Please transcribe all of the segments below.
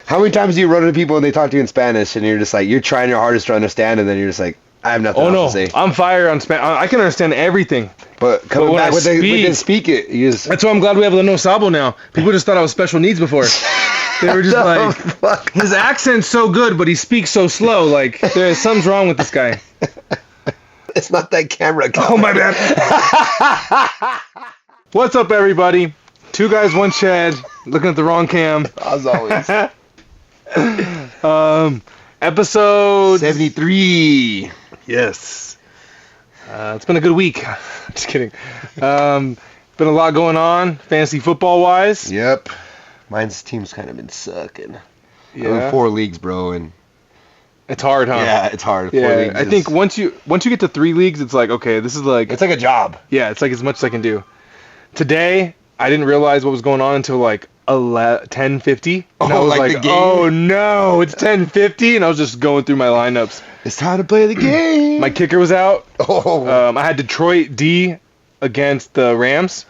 How many times do you run into people and they talk to you in Spanish and you're just like, you're trying your hardest to understand and then you're just like, I have nothing else to say. I'm fire on Spanish. I can understand everything. But coming back with the speak it, you just... That's why I'm glad we have No Sabo now. People just thought I was special needs before. They were just like, fuck? His accent's so good, but he speaks so slow. Like, something's wrong with this guy. It's not that camera. Oh, my bad. What's up, everybody? Two guys, one shed. Looking at the wrong cam. As always. Episode 73. Yes. It's been a good week. Just kidding. Been a lot going on, fantasy football-wise. Yep. Mine's team's kind of been sucking. Yeah. I'm in 4 leagues, bro, and it's hard, huh? Yeah, it's hard. 4 Yeah, leagues I think once you get to 3 leagues, it's like, okay, this is like... It's like a job. Yeah, it's like as much as I can do. Today, I didn't realize what was going on until like 10:50. And I was like the game? Oh no, it's 10:50, and I was just going through my lineups. It's time to play the game. My kicker was out. Oh. I had Detroit D against the Rams,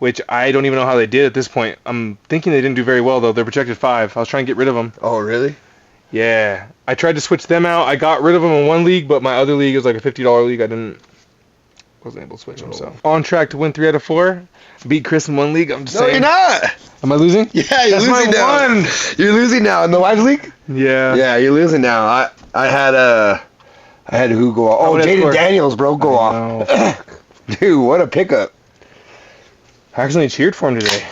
which I don't even know how they did at this point. I'm thinking they didn't do very well, though. They're projected 5. I was trying to get rid of them. Oh, really? Yeah. I tried to switch them out. I got rid of them in one league, but my other league was like a $50 league. Wasn't able to switch them, so. On track to win 3 out of 4. Beat Chris in one league. I'm just saying. No, you're not. Am I losing? Yeah, you're losing now. One. You're losing now in the wives league. Yeah. Yeah, you're losing now. I had who go off? Oh, Jaden Daniels, bro, go off. Dude, what a pickup. I actually cheered for him today.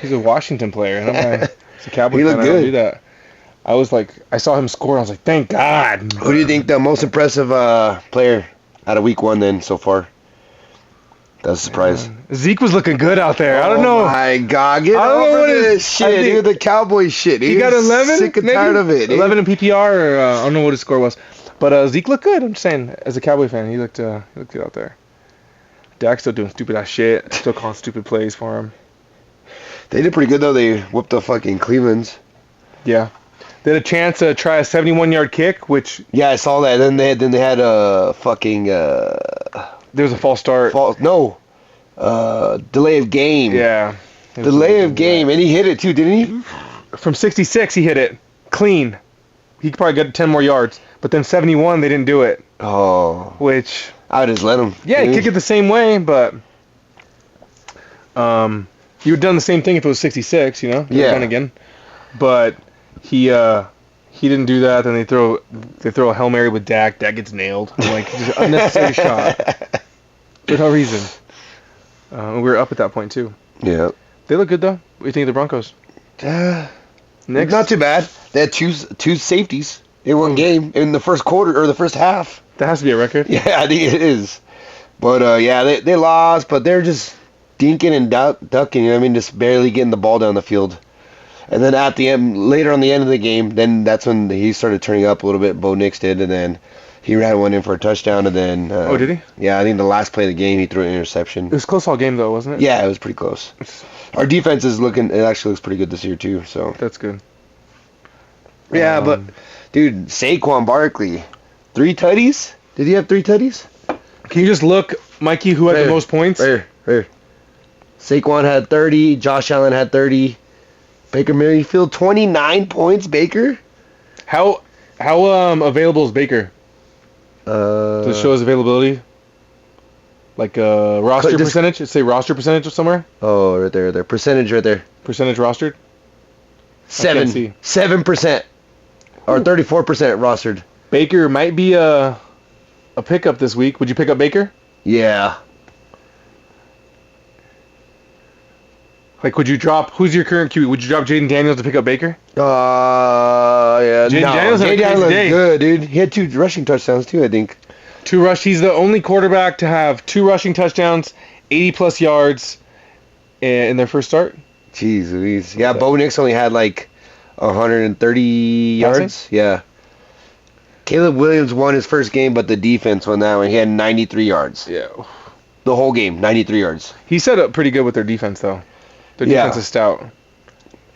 He's a Washington player, and I'm like, it's a Cowboy he fan. looked I good. don't do that. I was like, I saw him score, and I was like, thank God. Who do you think the most impressive player out of week 1 then so far? That's a surprise. Zeke was looking good out there. I don't know. Oh my God, get over this shit, dude. The Cowboy shit. He got 11. Sick and tired of it. 11 in PPR, or I don't know what his score was, but Zeke looked good. I'm just saying, as a Cowboy fan, he looked good out there. Dak's still doing stupid ass shit. Still calling stupid plays for him. They did pretty good though. They whooped the fucking Cleveland's. Yeah. They had a chance to try a 71-yard kick, which... Yeah, I saw that. Then they had a fucking... There was a false start. Delay of game. Yeah. Delay of game. And he hit it too, didn't he? From 66, he hit it. Clean. He could probably get 10 more yards. But then 71, they didn't do it. Oh. Which... I would just let him. Yeah, he'd kick it the same way, but... he would have done the same thing if it was 66, you know? Yeah. Done again. But he didn't do that. Then they throw a Hail Mary with Dak. Dak gets nailed. I'm like, just unnecessary shot. For no reason. We were up at that point, too. Yeah. They look good, though. What do you think of the Broncos? Next? Not too bad. They had two safeties in one game in the first quarter, or the first half. That has to be a record. Yeah, I think it is. But, yeah, they lost, but they're just dinking and ducking, you know what I mean? Just barely getting the ball down the field. And then at the end, later on the end of the game, then that's when he started turning up a little bit. Bo Nix did, and then he ran one in for a touchdown, and then... oh, did he? Yeah, I think the last play of the game, he threw an interception. It was close all game, though, wasn't it? Yeah, it was pretty close. Our defense is it actually looks pretty good this year, too, so... That's good. Yeah, but, dude, Saquon Barkley, 3 tutties? Did he have 3 tutties? Can you just look, Mikey, who had the most points? Right here. Saquon had 30, Josh Allen had 30, Baker Mayfield 29 points. Baker. How available is Baker? Does it show his availability? Like roster percentage? Say roster percentage somewhere. Oh, right there. Percentage right there. Percentage rostered. 7%, or 34% rostered. Baker might be a pickup this week. Would you pick up Baker? Yeah. Like, would you drop... Who's your current QB? Would you drop Jaden Daniels to pick up Baker? Yeah. Jaden Daniels had a crazy day. Good, dude. He had 2 rushing touchdowns, too, I think. He's the only quarterback to have 2 rushing touchdowns, 80-plus yards in their first start. Jeez Louise. Yeah, Bo Nix only had, 130 yards. Yeah. Caleb Williams won his first game, but the defense won that one. He had 93 yards. Yeah. The whole game, 93 yards. He set up pretty good with their defense, though. Their defense is stout.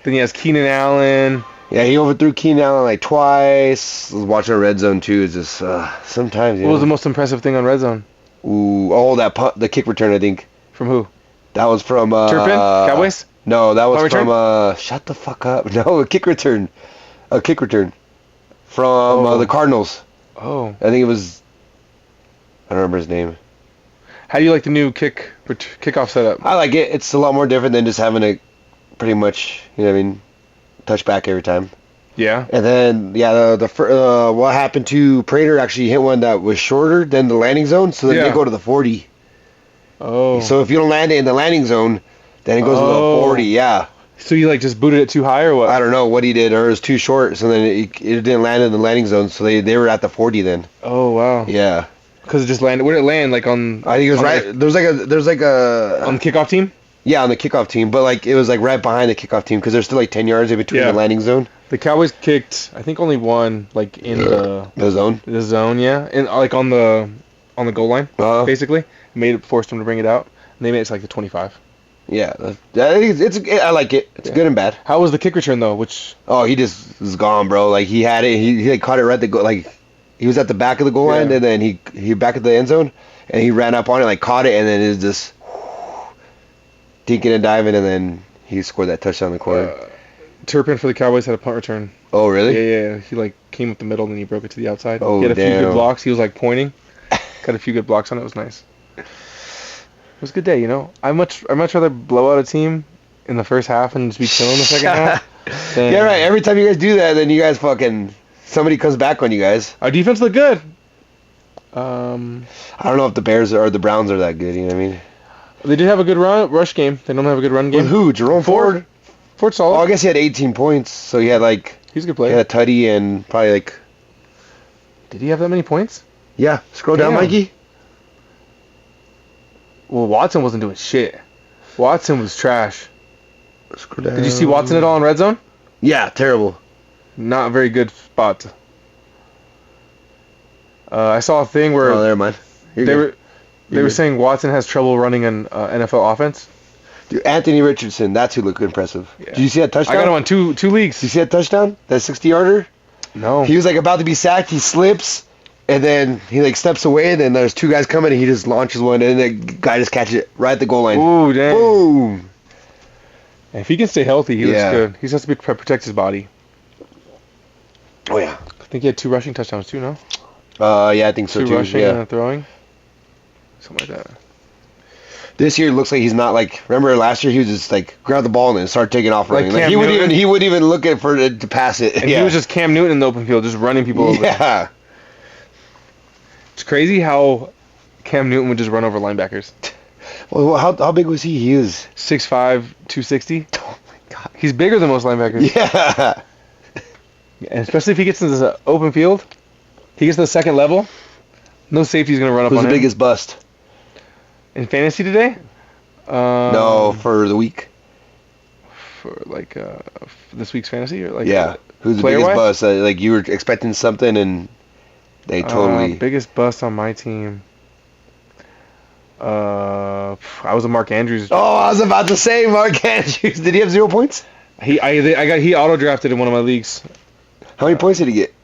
Then he has Keenan Allen. Yeah, he overthrew Keenan Allen twice. Watching Red Zone too is just sometimes. What was the most impressive thing on Red Zone? That punt, the kick return, I think. From who? That was from Turpin? Cowboys? No, that was punt from return? shut the fuck up. No, a kick return. A kick return from the Cardinals. Oh. I think it was. I don't remember his name. How do you like the new kickoff setup? I like it. It's a lot more different than just having a pretty much, you know what I mean, touch back every time. Yeah. And then, yeah, what happened to Prater actually hit one that was shorter than the landing zone, so then they go to the 40. Oh. So if you don't land it in the landing zone, then it goes to the 40, yeah. So you like just booted it too high or what? I don't know what he did, or it was too short, so then it didn't land in the landing zone, so they were at the 40 then. Oh, wow. Yeah. Because it just landed. Where did it land? Like on... I think it was right... There's like a... On the kickoff team? Yeah, on the kickoff team, but like it was like right behind the kickoff team because there's still like 10 yards in between the landing zone. The Cowboys kicked, I think, only one, like in the zone. The zone, yeah, and like on the goal line, basically. Forced them to bring it out, and they made it to like the 25. Yeah, I think I like it. It's good and bad. How was the kick return though? He just was gone, bro. Like he had it, he like, caught it right at the goal. Like he was at the back of the goal line, and then he back at the end zone, and he ran up on it, like caught it, and then it was just dinking and diving, and then he scored that touchdown in the corner. Turpin for the Cowboys had a punt return. Oh, really? Yeah. He like came up the middle and then he broke it to the outside. Oh, he had a few damn. good blocks. He was like pointing. Got a few good blocks on it. It was nice. It was a good day, you know. I much rather blow out a team in the first half and just be chilling the second half. Yeah, right. Every time you guys do that, then you guys somebody comes back on you guys. Our defense looked good. I don't know if the Bears or the Browns are that good. You know what I mean? They did have a good rush game. They don't have a good run game. With who? Jerome Ford? Ford's solid. Oh, I guess he had 18 points, so he had like... He's a good player. He had a tutty and probably like... Did he have that many points? Yeah. Scroll down, Mikey. Well, Watson wasn't doing shit. Watson was trash. Scroll down. Did you see Watson at all in red zone? Yeah, terrible. Not a very good spot. I saw a thing where... Oh, never mind. They were saying Watson has trouble running an NFL offense. Dude, Anthony Richardson, that's who looked impressive. Yeah. Did you see that touchdown? I got him on two leagues. Did you see that touchdown? That 60-yarder? No. He was like about to be sacked. He slips, and then he like steps away, and then there's two guys coming, and he just launches one, and the guy just catches it right at the goal line. Ooh, dang. Boom. If he can stay healthy, he looks good. He just has to protect his body. Oh, yeah. I think he had 2 rushing touchdowns, too, no? Yeah, I think so, too. 2 rushing and throwing. Something like that. This year looks like he's not like. Remember last year he was just like grab the ball and start taking off running. Like he wouldn't even look at for it to pass it. And he was just Cam Newton in the open field, just running people over. Yeah. It's crazy how Cam Newton would just run over linebackers. Well, how big was he? He was 6'5", 260. Oh my god. He's bigger than most linebackers. Yeah. And especially if he gets into the open field, he gets to the second level. No safety's gonna run up on him. Who's the biggest bust? In fantasy today? No, for the week. For like this week's fantasy or like who's the biggest bust? Like you were expecting something and they totally biggest bust on my team. I was a Mark Andrews. Oh, I was about to say Mark Andrews. Did he have 0 points? He auto drafted in one of my leagues. How many points did he get?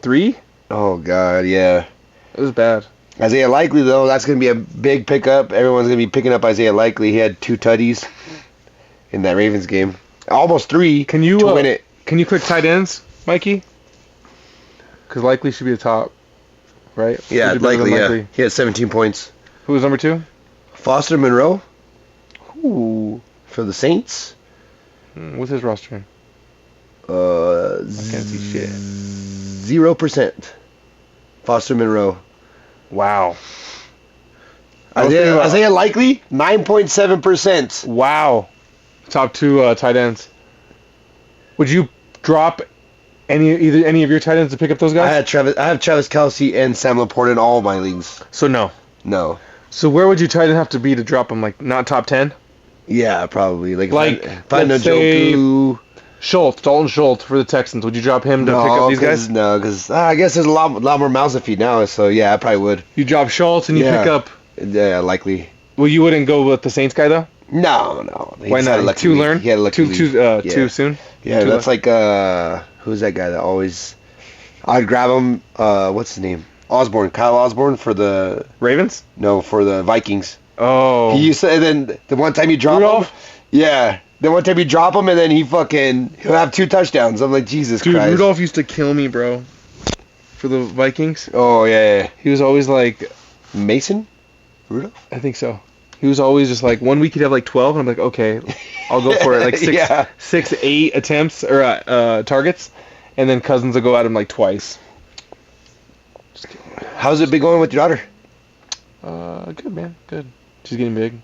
3. Oh god, yeah. It was bad. Isaiah Likely, though, that's going to be a big pickup. Everyone's going to be picking up Isaiah Likely. He had 2 tutties in that Ravens game. Almost 3 to win it. Can you click tight ends, Mikey? Because Likely should be the top, right? Yeah, Likely, yeah. He had 17 points. Who was number 2? Foster Monroe. Ooh. For the Saints. What's his roster? I can't see shit. 0%. Foster Monroe. Wow. Isaiah Likely, 9.7%. Wow. Top 2 tight ends. Would you drop any of your tight ends to pick up those guys? I have Travis Kelce and Sam Laporte in all of my leagues. So no. No. So where would you tight end have to be to drop them? Like not top 10? Yeah, probably. Like if I let's say Dalton Schultz for the Texans. Would you drop him to pick up these guys? No, because I guess there's a lot more mouths to feed now. So yeah, I probably would. You drop Schultz and you pick up. Yeah, likely. Well, you wouldn't go with the Saints guy though. No. Why not? Too learn. He had a too soon. Yeah, that's like who's that guy that always? I'd grab him. What's his name? Kyle Osborne for the Ravens. No, for the Vikings. Oh. He used to, and then the one time you dropped him. Yeah. Then one time you drop him, and then he'll have 2 touchdowns. I'm like, Jesus Dude, Christ. Rudolph used to kill me, bro. For the Vikings. Oh, yeah. He was always like... Mason? Rudolph? I think so. He was always just like, 1 week he'd have like 12, and I'm like, okay, I'll go for it. Like 8 attempts, or targets. And then Cousins will go at him like twice. Just kidding. How's it been going with your daughter? Good, man. Good. She's getting big.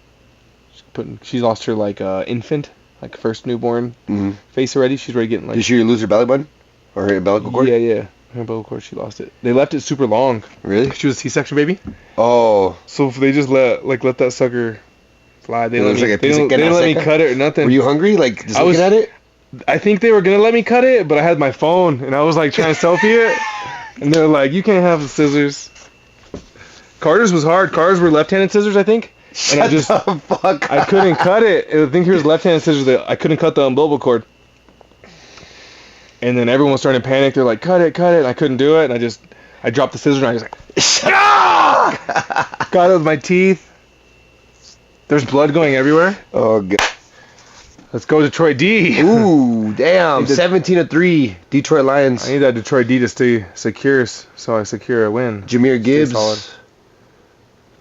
She lost her like infant, like first newborn face already. She's already getting like. Did she lose her belly button or her umbilical cord? Yeah. Her umbilical cord. She lost it. They left it super long. Really? She was a C-section baby. Oh. So if they just let that sucker fly, they didn't let me cut it or nothing. Were you hungry? Like just looking at it? I think they were gonna let me cut it, but I had my phone and I was like trying to selfie it, and they're like, "You can't have the scissors." Carter's was hard. Carter's were left-handed scissors, I think. And Shut the fuck up. I couldn't cut it. I think he was left-handed scissors. I couldn't cut the umbilical cord. And then everyone was starting to panic. They're like, cut it. And I couldn't do it. And I dropped the scissors and I was like, got it with my teeth. There's blood going everywhere. Oh, God. Let's go Detroit D. Ooh, damn. 17-3, Detroit Lions. I need that Detroit D to stay secure so I secure a win. Jameer Gibbs.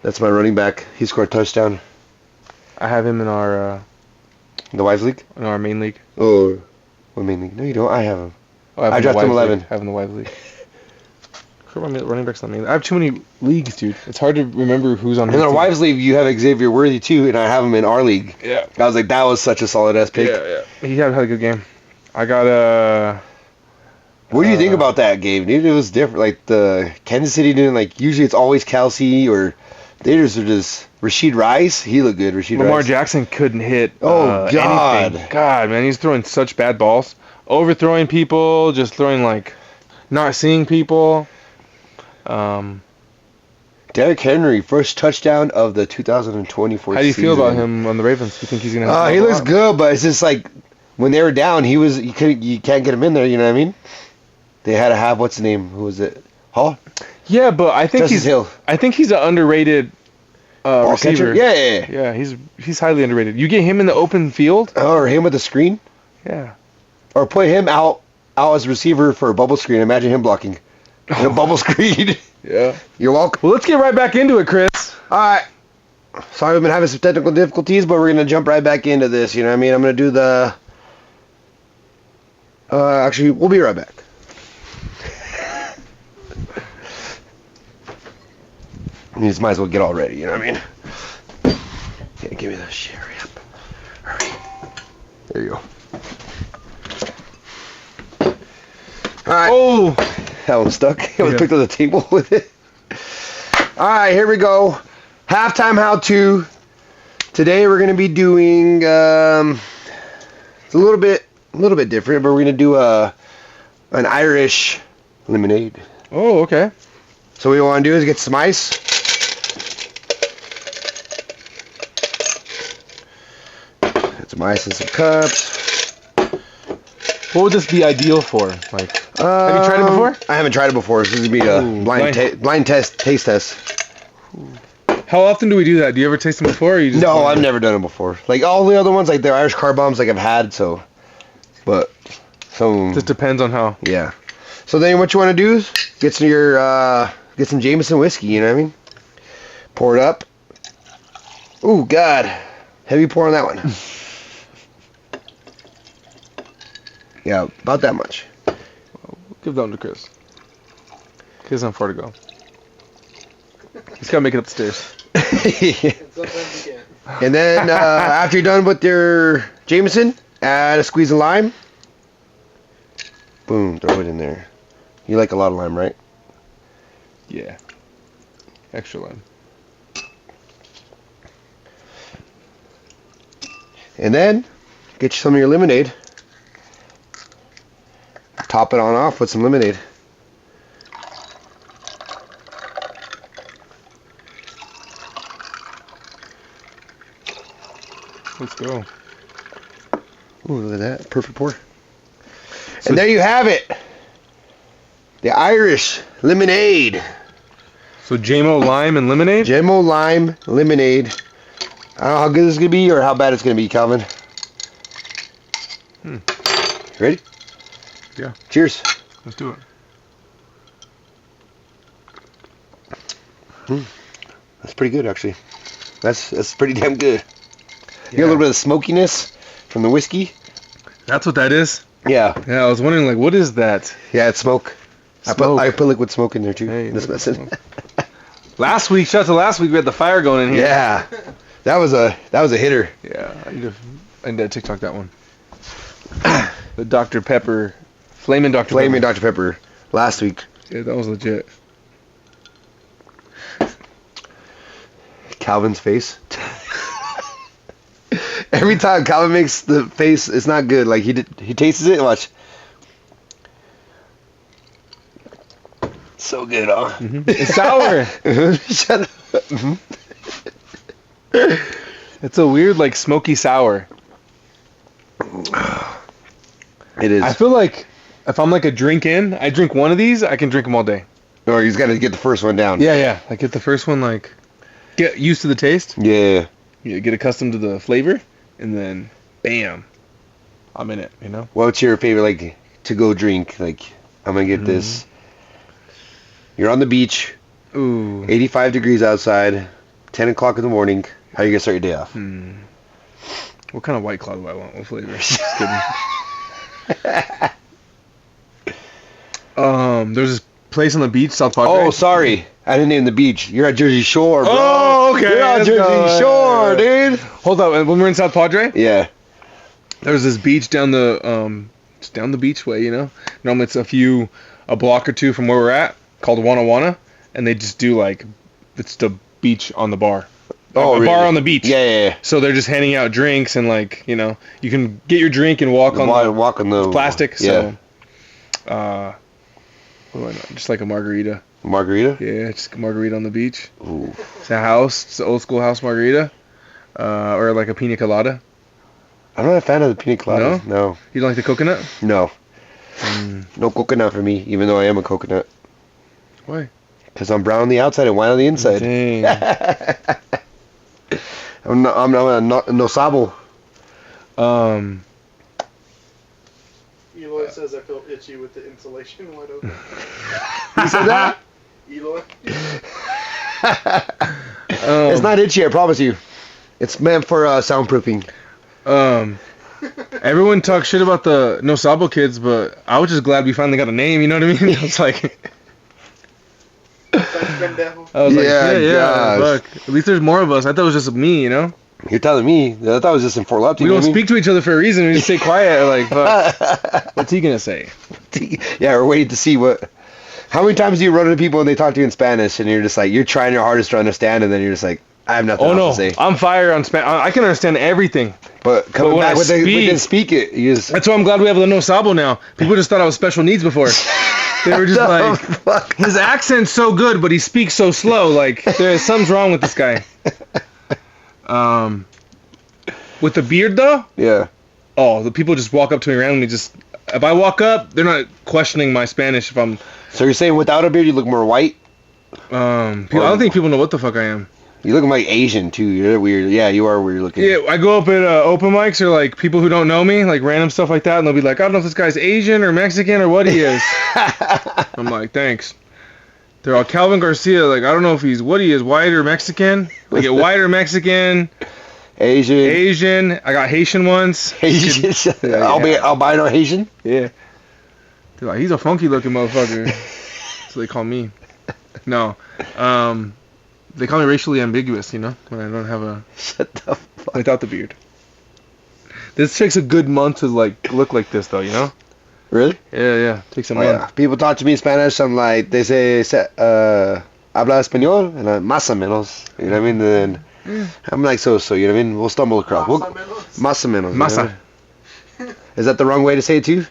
That's my running back. He scored a touchdown. I have him in our... the Wives League? In our main league. Oh, what main league? No, you don't. I have him. Oh, I drafted him 11. I have him in the Wives League. Running backs on main league. I have too many leagues, dude. It's hard to remember who's on. In our Wives League, you have Xavier Worthy, too, and I have him in our league. Yeah. I was like, that was such a solid-ass pick. Yeah. He had a good game. I got What do you think about that game, dude? It was different. Like, the Kansas City didn't, like, usually it's always Kelsey or... They just are just Rashid Rice. He looked good. Lamar Rice. Jackson couldn't hit. Oh God! Anything. God, man, he's throwing such bad balls, overthrowing people, just throwing like, not seeing people. Derrick Henry, first touchdown of the 2024 How do you season. feel about him on the Ravens? You think he's gonna? He looks good, but it's just like when they were down, you can't get him in there. You know what I mean? They had to have what's his name? Who was it? Hall. Yeah, but I think I think he's an underrated receiver. Catcher? Yeah. Yeah, he's highly underrated. You get him in the open field. Or him with the screen. Yeah. Or put him out as a receiver for a bubble screen. Imagine him blocking in a bubble screen. Yeah. You're welcome. Well, let's get right back into it, Chris. All right. Sorry, we've been having some technical difficulties, but we're gonna jump right back into this. You know what I mean? I'm gonna do the. Actually, we'll be right back. You just might as well get all ready, you know what I mean? Yeah, give me the shit, hurry up. Hurry. There you go. Alright. Oh! That one stuck. It was picked up the table with it. Alright, here we go. Halftime how-to. Today we're going to be doing, it's a little bit different, but we're going to do an Irish lemonade. Oh, okay. So what we want to do is get some ice. Get some ice in some cups. What would this be ideal for? Like, have you tried it before? I haven't tried it before. This is going to be a blind taste test. How often do we do that? Do you ever taste them before? Or you just No, I've never done it before. Like all the other ones, like the Irish car bombs, like I've had, so. But some. Just depends on how. Yeah. So then what you want to do is get some Jameson whiskey, you know what I mean? Pour it up. Ooh, God. Heavy pour on that one. Yeah, about that much. Give that one to Chris. He doesn't have far to go. He's got to make it up the stairs. And then after you're done with your Jameson, add a squeeze of lime. Boom, throw it in there. You like a lot of lime, right? Yeah. Extra lime. And then get you some of your lemonade. Top it on off with some lemonade. Let's go. Ooh, look at that. Perfect pour. And there you have it. The Irish lemonade. So JMO lime and lemonade? JMO lime lemonade. I don't know how good this is going to be or how bad it's going to be, Calvin. Ready? Yeah. Cheers. Let's do it. That's pretty good, actually. That's pretty damn good. You get a little bit of smokiness from the whiskey. That's what that is? Yeah. Yeah, I was wondering, like, what is that? Yeah, it's smoke. Smoke. I put liquid smoke in there too. Hey, This medicine. Last week, shout out to last week, we had the fire going in here. Yeah. That was a hitter. Yeah, I need to TikTok that one. The Dr. Pepper, Flamin' Dr. Flaming Pepper. Dr. Pepper last week. Yeah, that was legit. Calvin's face. Every time Calvin makes the face, it's not good. Like he tastes it. Watch. So good, huh? Mm-hmm. It's sour. Shut up. It's a weird, like, smoky sour. It is. I feel like if I'm like a drink in, I drink one of these, I can drink them all day. Or he's got to get the first one down. Yeah. Like, get the first one, like, get used to the taste. Yeah. You get accustomed to the flavor, and then, bam, I'm in it, you know? What's your favorite, like, to go drink? Like, I'm going to get this. You're on the beach. Ooh. 85 degrees outside. 10 o'clock in the morning. How are you going to start your day off? What kind of White Claw do I want? What flavor? Just kidding. There's this place on the beach, South Padre. Oh, sorry. I didn't name the beach. You're at Jersey Shore, bro. Oh, okay. You're at Let's Jersey go. Shore, dude. Hold up. When we're in South Padre, Yeah. there was this beach down the just down the beach way, you know. Normally it's a block or two from where we're at, called Wana Wana, and they just do like it's the beach on the bar. Oh, a really? bar on the beach. Yeah. So they're just handing out drinks and like, you know, you can get your drink and walk on the plastic. Yeah. So, what do I know? Just like a margarita. Margarita? Yeah, just a margarita on the beach. Ooh. It's a house. It's an old school house margarita. Or like a pina colada. I'm not a fan of the pina coladas. No. You don't like the coconut? No. No coconut for me, even though I am a coconut. Why? Because I'm brown on the outside and white on the inside. Dang. I'm a no sabo. Eloy says I feel itchy with the insulation wide open. You said that? Eloy? It's not itchy, I promise you. It's meant for soundproofing. Everyone talks shit about the No Sabo kids, but I was just glad we finally got a name, you know what I mean? I was like... I was Yeah, fuck. At least there's more of us. I thought it was just me, you know? You're telling me. I thought it was just in Fort Lupton. We don't speak to each other for a reason. We just stay quiet. Like, fuck. What's he gonna say? Yeah, we're waiting to see what... How many times do you run into people and they talk to you in Spanish and you're just like, you're trying your hardest to understand and then you're just like, I have nothing else to say. I'm fire on Spanish. I can understand everything. But coming when back I with the speak it, you just... That's why I'm glad we have the No Sabo now. People just thought I was special needs before. They were just like, fuck? his accent's so good, but he speaks so slow. Like, something's wrong with this guy. With the beard, though? Yeah. Oh, the people just walk up to me randomly. Just if I walk up, they're not questioning my Spanish. If I'm... So you're saying without a beard you look more white? I don't think people know what the fuck I am. You look like Asian, too. You're weird. Yeah, you are weird looking. Yeah, I go up at open mics or like people who don't know me, like random stuff like that, and they'll be like, I don't know if this guy's Asian or Mexican or what he is. I'm like, thanks. They're all Calvin Garcia, like, I don't know if he's what he is, white or Mexican. I get white or Mexican. Asian. I got Haitian ones. Asian. Albino Haitian? Yeah. They're like, he's a funky looking motherfucker. So they call me. No. They call me racially ambiguous, you know, when I don't have a... Shut the fuck. Without the beard. This takes a good month to, like, look like this, though, you know? Really? Yeah. Takes a month. Yeah. People talk to me in Spanish, I'm like, they say, habla español? And I'm más o menos. You know what I mean? And then I'm like, so, you know what I mean? We'll stumble across. Más o menos. Masa. Is that the wrong way to say it, too?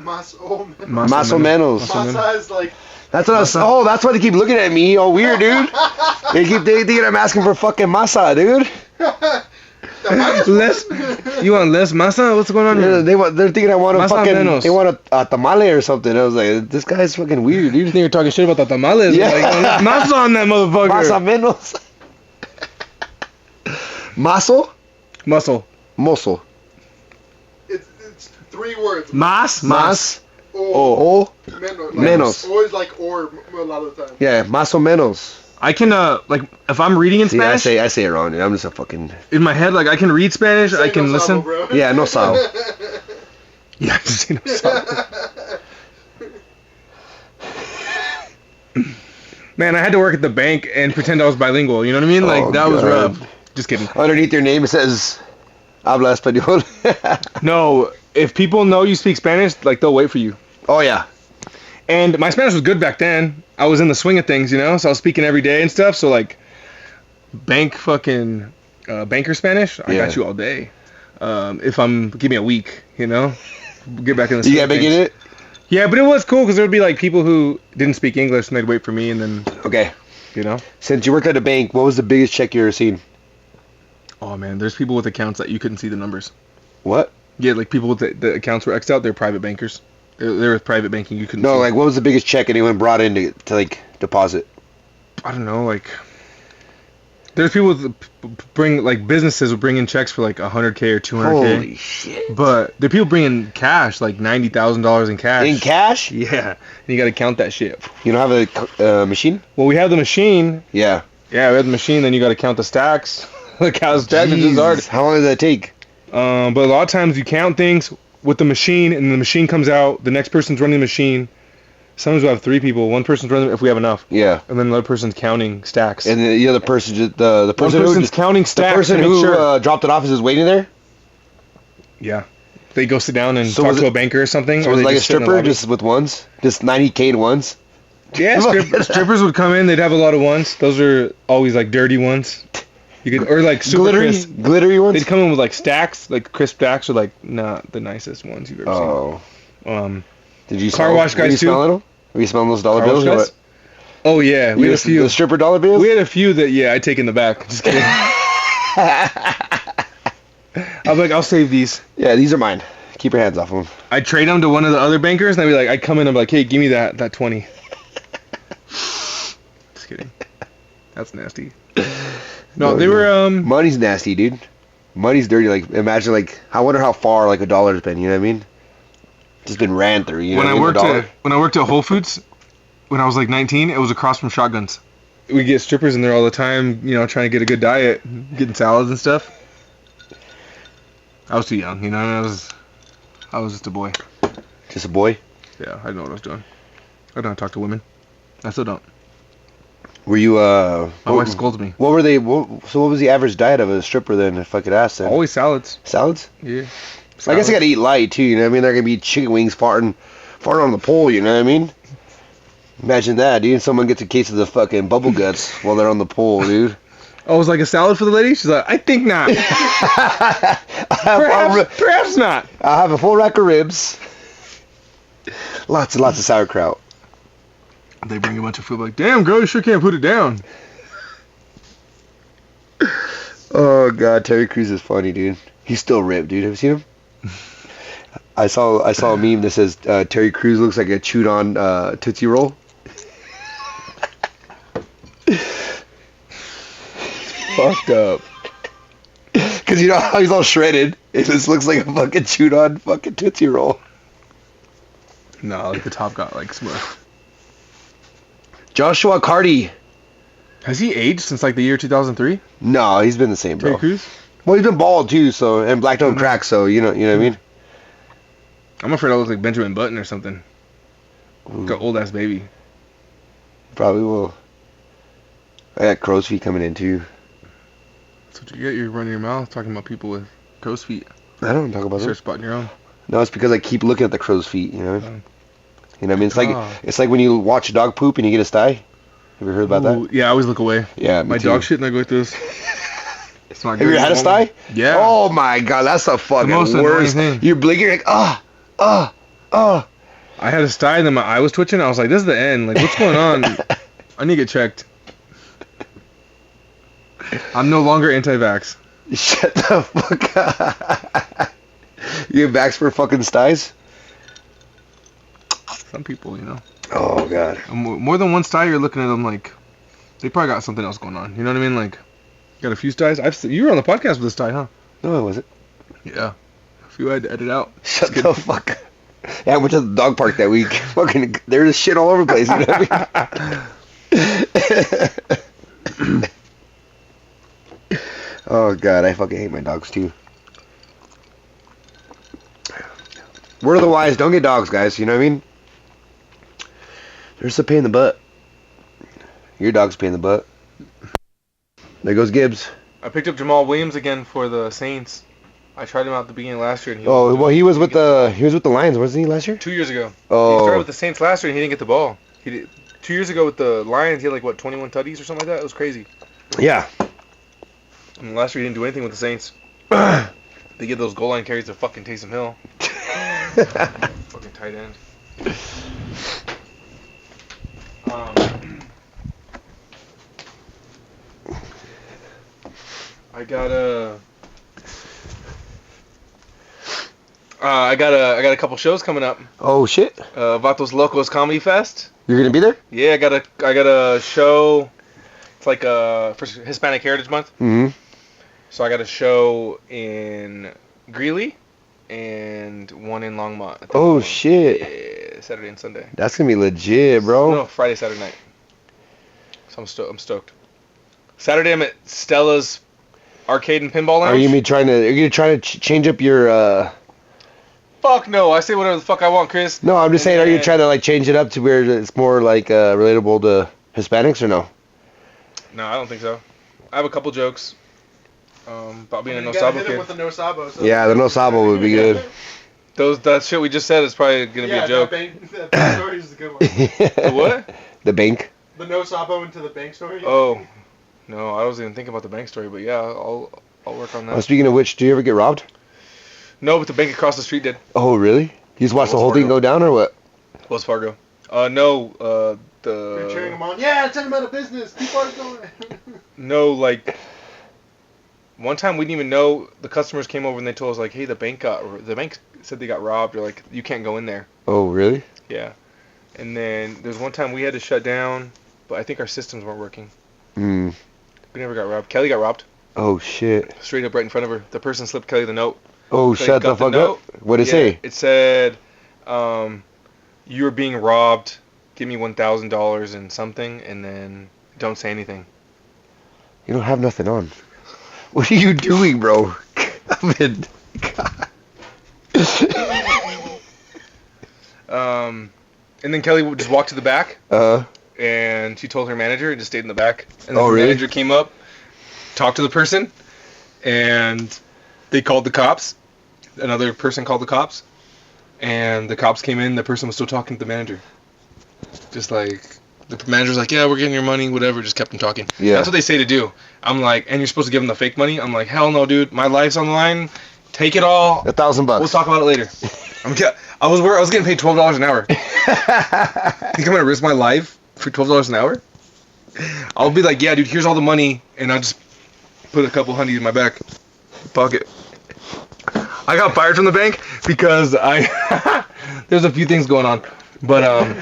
Más o menos. Más o menos. Masa is like... That's what I was... Oh, that's why they keep looking at me. Oh, weird, dude. They thinking I'm asking for fucking masa, dude. Less... You want less masa? What's going on here? They're thinking I want a Masa fucking... menos. They want a tamale or something. I was like, this guy's fucking weird, dude. You think you're talking shit about the tamales? Yeah. Like, masa on that motherfucker. Masa menos. Maso? Muscle. Mozo. It's 3 words. Más. O. Menos. Menos. Always like or a lot of the time. Yeah, más o menos. I can like if I'm reading in See, Spanish I say it wrong, dude. I'm just a fucking... in my head, like I can read Spanish, I Say can no listen. sabo, bro. Yeah, no sabo. Yeah, just say no sabo. Man, I had to work at the bank and pretend I was bilingual. You know what I mean? Like Oh, that was God. rough. Just kidding. Underneath your name it says habla español. No, if people know you speak Spanish, like they'll wait for you. Oh yeah. And my Spanish was good back then. I was in the swing of things, you know, so I was speaking every day and stuff. So like, banker Spanish, I Yeah. got you all day. Give me a week, you know, get back in the. You swing got of big in things. it? Yeah, but it was cool because there would be like people who didn't speak English and they'd wait for me and then, Okay. you know. Since you worked at a bank, what was the biggest check you ever seen? Oh man, there's people with accounts that you couldn't see the numbers. What? Yeah, like people with the accounts were X'd out. They're private bankers. They're with private banking. You couldn't. No, see. like what was the biggest check anyone brought in to like deposit? I don't know, like there's people with businesses would bring in checks for like 100K or 200K. Holy shit. But there are people bringing cash, like $90,000 in cash. In cash? Yeah, and you got to count that shit. You don't have a machine? Well, we have the machine. Yeah. Yeah, we have the machine. Then you got to count the stacks. The count stacks is just hard. How long does that take? But a lot of times you count things with the machine, and the machine comes out. The next person's running the machine. Sometimes we'll have 3 people. One person's running if we have enough, Yeah. and then another person's counting stacks. And the other person, the one person person's counting the stacks person to make who sure. dropped it off is just waiting there. Yeah, they go sit down and So talk was to it- a banker or something. So or it's they like a just sit in the stripper lobby. just with ones, just 90K to ones. Yeah, strippers would come in. They'd have a lot of ones. Those are always like dirty ones. You could or like super crisp. glittery ones. They'd come in with like stacks, like crisp stacks, are like not the nicest ones you've ever Oh, seen. did you Car smell, wash were you guys, too? smelling them? Were you smelling those dollar Car bills? wash or guys? what? Oh yeah, we had a few. The stripper dollar bills. We had a few that I'd take in the back. Just kidding. I'm like, I'll save these. Yeah, these are mine. Keep your hands off them. I'd trade them to one of the other bankers, and I'd be like, I'd come in and be like, hey, give me that 20. Just kidding. That's nasty. No, they were Money's nasty, dude. Money's dirty. Like, imagine, like, I wonder how far, like, a dollar's been, you know what I mean? Just been ran through, you know what I mean? when I worked at Whole Foods when I was like 19, it was across from Shotguns. We get strippers in there all the time, you know, trying to get a good diet, getting salads and stuff. I was too young, you know. I was just a boy. Just a boy? Yeah, I didn't know what I was doing. I don't talk to women. I still don't. Were you, My wife scolds me. What were they, so what was the average diet of a stripper then, if I could ask then? Always salads. Salads? Yeah. I guess I gotta eat light too, you know what I mean? They're gonna be chicken wings farting on the pole, you know what I mean? Imagine that, dude. Someone gets a case of the fucking bubble guts while they're on the pole, dude. Oh, it was like a salad for the lady? She's like, I think not. Perhaps not. I'll have a full rack of ribs. Lots and lots of sauerkraut. They bring a bunch of food like, damn, girl, you sure can't put it down. Oh god, Terry Crews is funny, dude. He's still ripped, dude. Have you seen him? I saw a meme that says Terry Crews looks like a chewed on Tootsie Roll. Fucked up. Cause you know how he's all shredded. It just looks like a fucking chewed on fucking Tootsie Roll. No, like the top got like smushed. Joshua Cardi. Has he aged since like the year 2003? No, he's been the same, bro. Terry Crews? Well, he's been bald too, so and black don't crack, so you know what I mean. I'm afraid I look like Benjamin Button or something. Like an old ass baby. Probably will. I got crow's feet coming in too. That's what you get. You're running your mouth talking about people with crow's feet. I don't talk about Start that. spotting your own. No, it's because I keep looking at the crow's feet. You know. Oh. You know what I mean? It's Oh. it's like when you watch a dog poop and you get a sty. Have you ever heard about that? Ooh, yeah, I always look away. Yeah, me My too. dog shit and I go like this. It's not Have you ever had a sty? Yeah. Oh my god, that's the fucking most annoying worst. thing. You're blinking, you're like, ah. I had a sty and then my eye was twitching. I was like, this is the end. Like, what's going on? I need to get checked. I'm no longer anti-vax. Shut the fuck up. You get vax for fucking styes? Some people, you know. Oh god. More than one sty, you're looking at them like, they probably got something else going on. You know what I mean? Like, got a few sties. You were on the podcast with a sty, huh? No, it wasn't. Yeah. If you had to edit out. Shut the fuck up. Yeah, I went to the dog park that week. Fucking, there's shit all over the place. You know what I mean? Oh god, I fucking hate my dogs too. Word of the wise, don't get dogs, guys. You know what I mean? They're just a pain in the butt. Your dog's a pain in the butt. There goes Gibbs. I picked up Jamal Williams again for the Saints. I tried him out at the beginning of last year. And He was with the Lions, wasn't he, last year? 2 years ago. Oh. He started with the Saints last year and he didn't get the ball. He did 2 years ago with the Lions. He had 21 tutties or something like that. It was crazy. Yeah. And last year he didn't do anything with the Saints. They give those goal line carries to fucking Taysom Hill. Fucking tight end. I got a couple shows coming up. Oh shit. Vatos Locos Comedy Fest. You're gonna be there? Yeah, I got a show. It's for Hispanic Heritage Month. Mm-hmm. So I got a show in Greeley and one in Longmont. Oh shit. Yeah, Saturday and Sunday. That's gonna be legit, bro. No, Friday, Saturday night. So I'm stoked. Saturday I'm at Stella's Arcade and Pinball Lounge. Are you trying to change up your Fuck no, I say whatever the fuck I want, Chris. No, I'm just saying, are you trying to change it up to where it's more relatable to Hispanics or no? No, I don't think so. I have a couple jokes. About being a No Sabo Sabo hit kid. him with the No Sabo. So Yeah, the No Sabo would be good. That shit we just said is probably gonna be a joke. That bank story is a good one. The what? The bank. The No Sabo into the bank story. Oh, no, I wasn't even thinking about the bank story, but yeah, I'll work on that. Oh, speaking of which, do you ever get robbed? No, but the bank across the street did. Oh, really? You just watched the whole thing go down, or what? Wells Fargo. No, You're cheering him on. Yeah, tell him out of business. Keep on going. No, one time we didn't even know. The customers came over and they told us hey, the bank said they got robbed, or you can't go in there. Oh, really? Yeah. And then there's one time we had to shut down, but I think our systems weren't working. Hmm. We never got robbed. Kelly got robbed. Oh shit. Straight up right in front of her. The person slipped Kelly the note. Oh, Kelly shut the got fuck note. up. What'd it say? It said, you're being robbed. Give me $1,000 and something, and then don't say anything. You don't have nothing on. What are you doing, bro? God. And then Kelly just walked to the back. And she told her manager and just stayed in the back. And then the manager came up, talked to the person, and they called the cops. Another person called the cops, and the cops came in. The person was still talking to the manager. Just the manager's yeah, we're getting your money, whatever. Just kept him talking. Yeah. That's what they say to do. I'm and you're supposed to give them the fake money. I'm hell no, dude. My life's on the line. Take it all. $1,000. We'll talk about it later. I was getting paid $12 an hour. Think I'm gonna risk my life for $12 an hour? I'll be yeah, dude. Here's all the money, and I'll just put a couple $100s in my back pocket. I got fired from the bank because there's a few things going on, but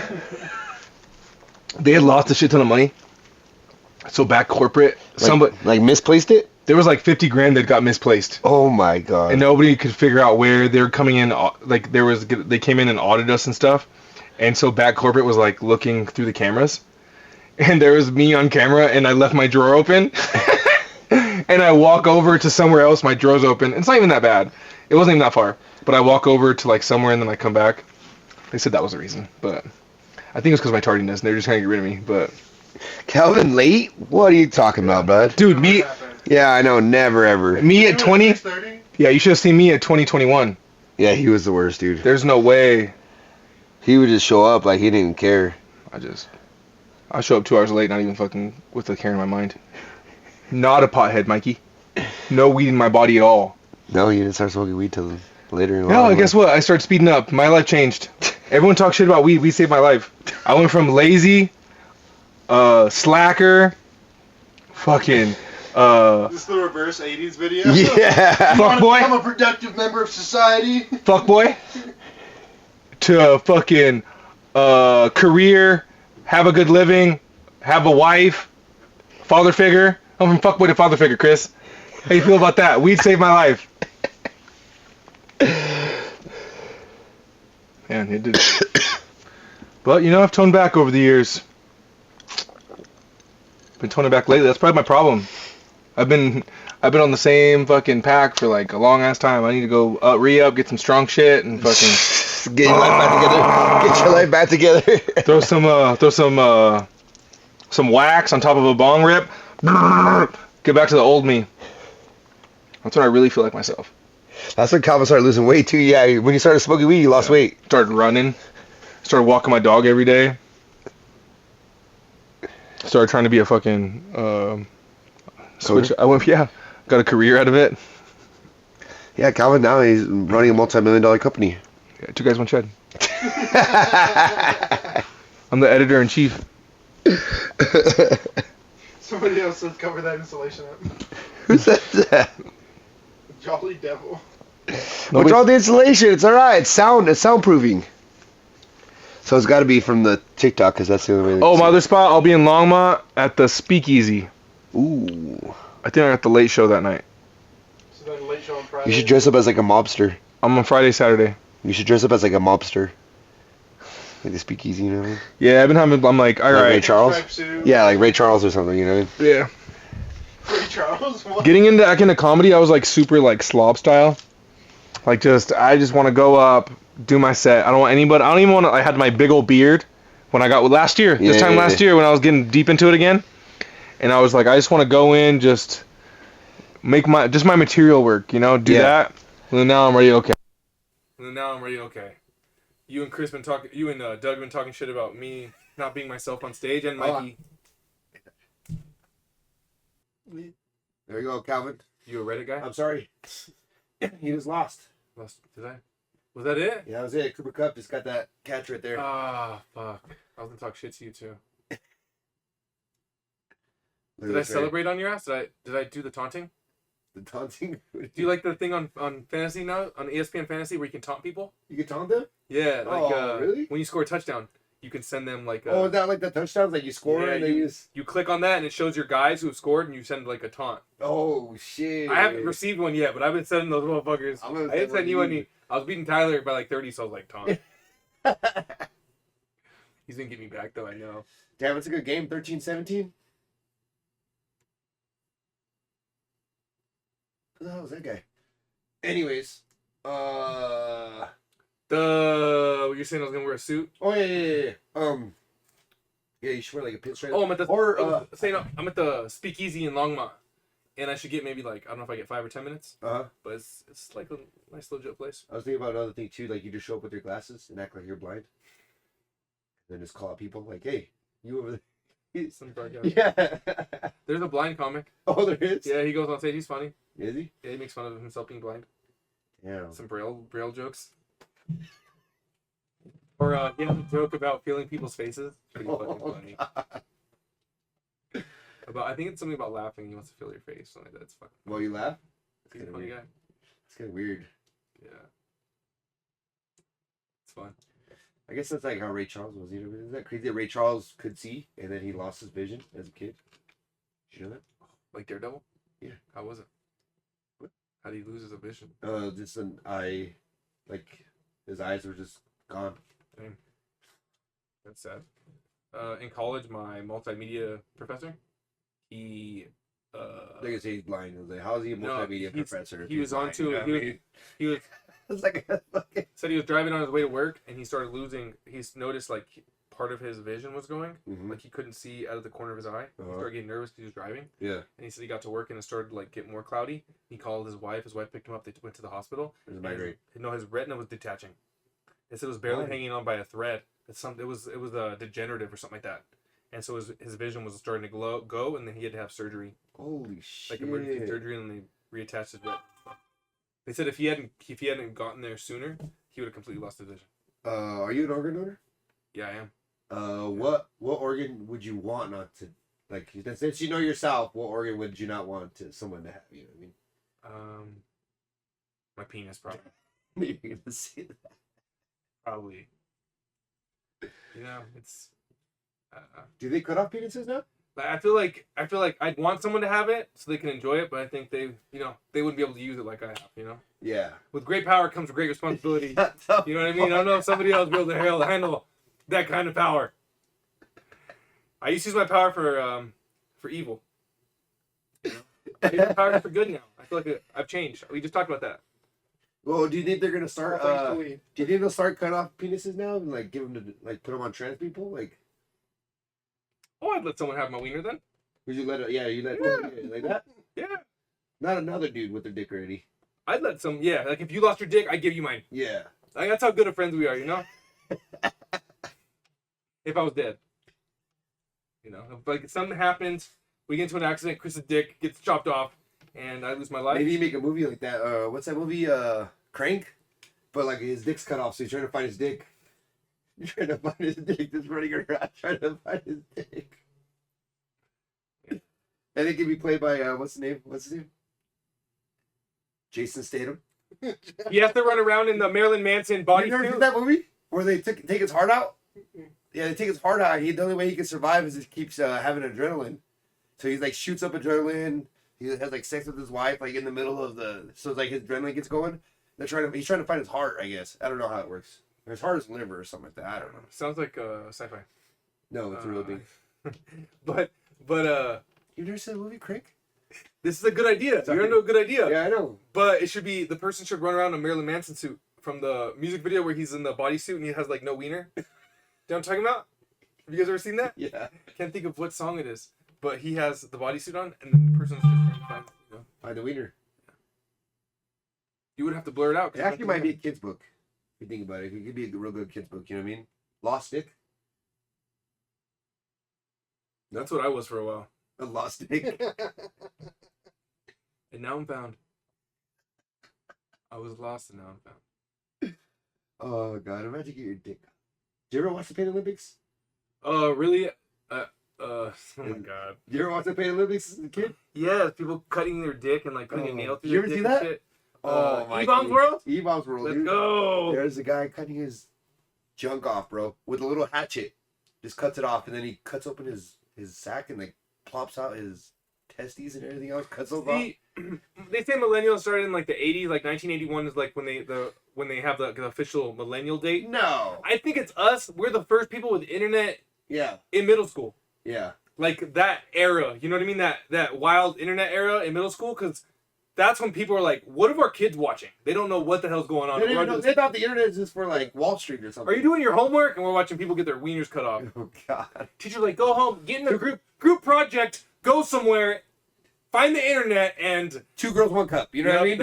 they had lost a shit ton of money. So back corporate, somebody misplaced it. There was $50,000 that got misplaced. Oh my god! And nobody could figure out where they're coming in. They came in and audited us and stuff, and so back corporate was looking through the cameras, and there was me on camera, and I left my drawer open, and I walk over to somewhere else. My drawer's open. It's not even that bad. It wasn't even that far. But I walk over to somewhere, and then I come back. They said that was the reason, but I think it was because of my tardiness. They're just trying to get rid of me. But Calvin late? What are you talking about, bud? Dude, me. Yeah, I know. Never ever. Me at 20. Yeah, you should have seen me at 2021. Yeah, he was the worst, dude. There's no way. He would just show up he didn't even care. I show up 2 hours late, not even fucking with a care in my mind. Not a pothead, Mikey. No weed in my body at all. No, you didn't start smoking weed till later in life. No, guess what? I started speeding up. My life changed. Everyone talks shit about weed. Weed saved my life. I went from lazy, slacker, fucking. This is the reverse 80s video. Yeah. Fuckboy. I'm a productive member of society. Fuckboy. To fucking career, have a good living, have a wife, father figure. I'm from fuckboy to father figure, Chris. How you feel about that? Weed saved my life. Man, it did. But you know, I've toned back over the years. Been toning back lately. That's probably my problem. I've been on the same fucking pack for like a long ass time. I need to go re-up, get some strong shit, and fucking Get your life back together. Get your life back together. throw some wax on top of a bong rip. Get back to the old me. That's what I really feel like myself. That's when Calvin started losing weight too. Yeah, when you started smoking weed, you lost weight. Started running. Started walking my dog every day. Started trying to be a fucking switch. Got a career out of it. Yeah, Calvin now he's running a multi-million-dollar company. Yeah, 2 guys, 1 shed. I'm the editor-in-chief. Somebody else would cover that installation up. Who said that? Jolly Devil. What's wrong with the installation? It's alright. It's soundproofing. So it's got to be from the TikTok because that's the only way. Oh, my other spot, I'll be in Longmont at the Speakeasy. Ooh. I think I got the late show that night. So then late show on Friday. You should dress up as like a mobster. I'm on Friday, Saturday. You should dress up as like a mobster. Like the Speakeasy, you know what I mean? Yeah, I'm like, all Like right. Ray Charles? Striped suit. Yeah, like Ray Charles or something, you know what I mean? Yeah. Ray Charles. What? Getting into comedy, I was like super like slob style. Like I just want to go up, do my set. I don't want anybody. I don't even want to. I had my big old beard when I got last year. This time last year when I was getting deep into it again, and I was like, I just want to go in, just make my material work, you know, do that. And then now I'm ready. Okay. You and Chris been talking. You and Doug been talking shit about me not being myself on stage, and Mikey. There you go, Calvin. You a Reddit guy? I'm sorry. He was lost. Did I? Was that it? Yeah, that was it. Cooper Cup just got that catch right there. Ah, fuck. I was gonna talk shit to you too. Did I celebrate on your ass? Did I do the taunting? The taunting? Do you like the thing on Fantasy now? On ESPN Fantasy where you can taunt people? You can taunt them? Yeah, like really? when you score a touchdown, you can send them like is that like the touchdowns? Like you score and then you click on that and it shows your guys who have scored and you send like a taunt. Oh shit. I haven't received one yet, but I've been sending those motherfuckers. I didn't send you any. I was beating Tyler by like 30, so I was like, taunt. He's gonna get me back though, I know. Damn, it's a good game, 13-17. Who the hell is that guy? Anyways, What you're saying I was gonna wear a suit? Oh yeah. Yeah, you should wear like a pinstripe. Oh, I'm at the I'm at the Speakeasy in Longmont, and I should get maybe like I don't know if I get 5 or 10 minutes. But it's like a nice legit place. I was thinking about another thing too. Like you just show up with your glasses and act like you're blind, and then just call out people like, "Hey, you over there." Some guy. Yeah. There's a blind comic. Oh, there is? Yeah, he goes on stage. He's funny. Is he? Yeah, he makes fun of himself being blind. Yeah. Some braille jokes. Or he has a joke about feeling people's faces. Pretty fucking funny. I think it's something about laughing. He wants to feel your face. Something like that. It's fun. Well, you laugh? He's a funny guy. It's kind of weird. Yeah. It's fun. I guess that's like how Ray Charles was. You know, isn't that crazy that Ray Charles could see and then he lost his vision as a kid? Did you know that? Like Daredevil? Yeah. How was it? What? How did he lose his vision? Just an eye, like his eyes were just gone. Dang. That's sad. In college, my multimedia professor, he. Like I say, he's blind. I was like, "How's he a multimedia professor?" He was onto it. He was. It's like said he was driving on his way to work and he started losing. He's noticed like part of his vision was going, like he couldn't see out of the corner of his eye. He started getting nervous because he was driving. Yeah. And he said he got to work and it started like get more cloudy. He called his wife. His wife picked him up. They went to the hospital. His retina was detaching. They said it was barely hanging on by a thread. It was degenerative or something like that. And so his vision was starting to go, and then he had to have surgery. Holy shit! Like emergency surgery, and they reattached his retina. They said if he hadn't gotten there sooner, he would have completely lost his vision. Are you an organ donor? Yeah, I am. What organ would you want not to, like, since you know yourself, what organ would you not want someone to have? You know what I mean? My penis, probably. You're gonna say that. Probably. You know, it's. Do they cut off penises now? I feel like I'd want someone to have it so they can enjoy it, but I think they wouldn't be able to use it like I have. Yeah. With great power comes great responsibility. You know what I mean? I don't know if somebody else will be able to handle that kind of power. I used to use my power for evil. I use my power for good now. I feel like I've changed. We just talked about that. Well, do you think they're gonna start? Oh, Do you think they'll start cutting off penises now and like give them to like put them on trans people? Like, Oh, I'd let someone have my wiener then. would you let it? Yeah, you let Yeah. like that. Yeah. Not another dude with their dick already. I'd let some. Yeah, like if you lost your dick, I'd give you mine. Yeah. Like that's how good of friends we are. If I was dead. If like something happens, we get into an accident, Chris's dick gets chopped off, and I lose my life. Maybe you make a movie like that. What's that movie? Crank. But like his dick's cut off, so he's trying to find his dick. He's trying to find his dick. Just running around trying to find his dick. And it can be played by what's his name? Jason Statham. He has to run around in the Marilyn Manson You never seen bodysuit. that movie where they take his heart out? Yeah, they take his heart out. The only way he can survive is he keeps having adrenaline. So he's like shoots up adrenaline. He has like sex with his wife, like in the middle of the. So it's like his adrenaline gets going. He's trying to find his heart. I guess I don't know how it works. His heart is liver or something like that. I don't know. Sounds like sci-fi. No, it's a real thing. But You've never seen the movie Crank? this is a good idea. You're into a good idea. Yeah, I know. But it should be the person should run around in a Marilyn Manson suit from the music video where he's in the bodysuit and he has like no wiener. Do you know what I'm talking about? Have you guys ever seen that? Yeah. Can't think of what song it is, but he has the bodysuit on and then the person's just trying to find. Find the wiener. You would have to blur it out. It actually might be a kid's book. If you think about it, it could be a real good kid's book. You know what I mean? Lost Dick. That's what I was for a while, A lost dick. and now I'm found. I was lost and now I'm found. Oh god! Imagine getting your dick. Did you ever watch the Pain Olympics? Really? Oh my god. Did you ever watch the Pain Olympics as a kid? Yeah, people cutting their dick and like putting a nail through You their ever dick see and that? shit. My E-Bombs World? E-Bombs World. Let's dude. go. There's a guy cutting his junk off, bro, with a little hatchet. Just cuts it off, and then he cuts open his sack and like plops out his testes and everything else. Cuts those off. See, they say millennials started in like the 80s, like 1981 is like when they have the official millennial date. No. I think it's us. We're the first people with internet Yeah. in middle school. Yeah. Like that era, you know what I mean? That wild internet era in middle school, because that's when people are like, "What are our kids watching? They don't know what the hell's going on." They thought the internet is just for like Wall Street or something. Are you doing your homework? And we're watching people get their wieners cut off. Oh god. Teacher's like, "Go home, get in a group project, go somewhere, find the internet, and 2 girls, 1 cup. You know what I mean?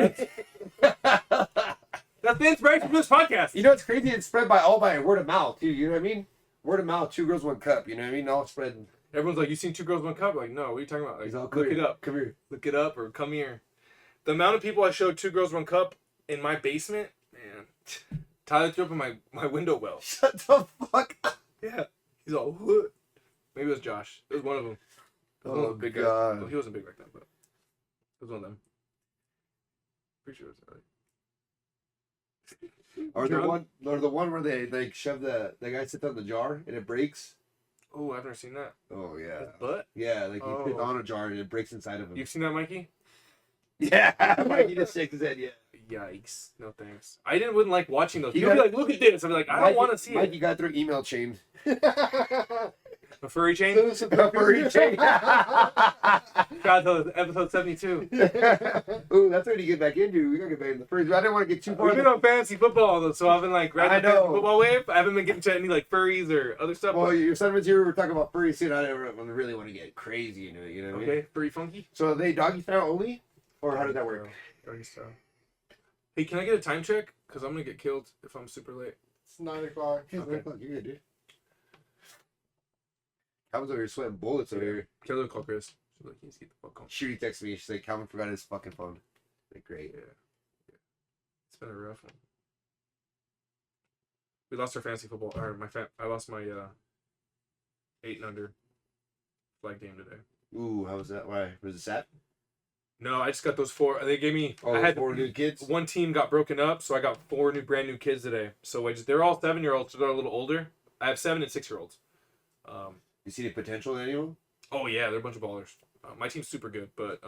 that's the inspiration for this podcast." You know what's crazy? It's spread by word of mouth too. You know what I mean? Word of mouth. 2 girls, 1 cup. You know what I mean? All spread. Everyone's like, "You seen 2 girls, 1 cup?" Like, no, what are you talking about? Like, Come look here. it up. Come here. Look it up or come here. The amount of people I showed 2 girls, 1 cup in my basement, man. Tyler threw up in my window well. Shut the fuck up. Yeah. He's all, what? Maybe it was Josh. It was one of them. It was one of the big guys. God. Well, he wasn't big back then, but it was one of them. Pretty sure it was Or the Drunk? one where they like shove the guy sits on the jar and it breaks. Oh, I've never seen that. Oh yeah. His butt? Yeah, like he sits Oh. on a jar and it breaks inside of him. You've seen that, Mikey? Yeah, Mikey just shakes his head. Yeah. Yikes. No thanks. I wouldn't like watching those. You People be gotta- like, look at this. I'd be like, I don't want to see Mikey it. got through email chain. A furry chain? A furry chain. God, episode 72. Ooh, that's what you get back into. We gotta get back in the furries. I didn't want to get too far. We've been on fantasy football, though, so I've been like riding I the fantasy know. football wave. I haven't been getting to any like furries or other stuff. Well, your sentiments here, we were talking about furries soon. I didn't really want to get crazy into it. You know what I mean? Okay, furry funky? So are they doggy style only, or how does that work? Doggy style. Hey, can I get a time check? Because I'm going to get killed if I'm super late. It's 9 o'clock. Okay. You're good, dude. Calvin's over here sweating bullets over here. Killer call Chris. She's like, he's get the fuck home. Shooty texted me. She's like, Calvin forgot his fucking phone. Like, great. Yeah. It's been a rough one. We lost our fantasy football. Or I lost my 8 and under flag game today. Ooh, how was that? Why? Was it sad? No, I just got those 4. They gave me. Oh, I had 4 new kids? One team got broken up, so I got 4 brand new kids today. So they're all 7-year-olds, so they're a little older. I have 7 and 6-year-olds. You see the potential in anyone? Oh yeah, they're a bunch of ballers. My team's super good, but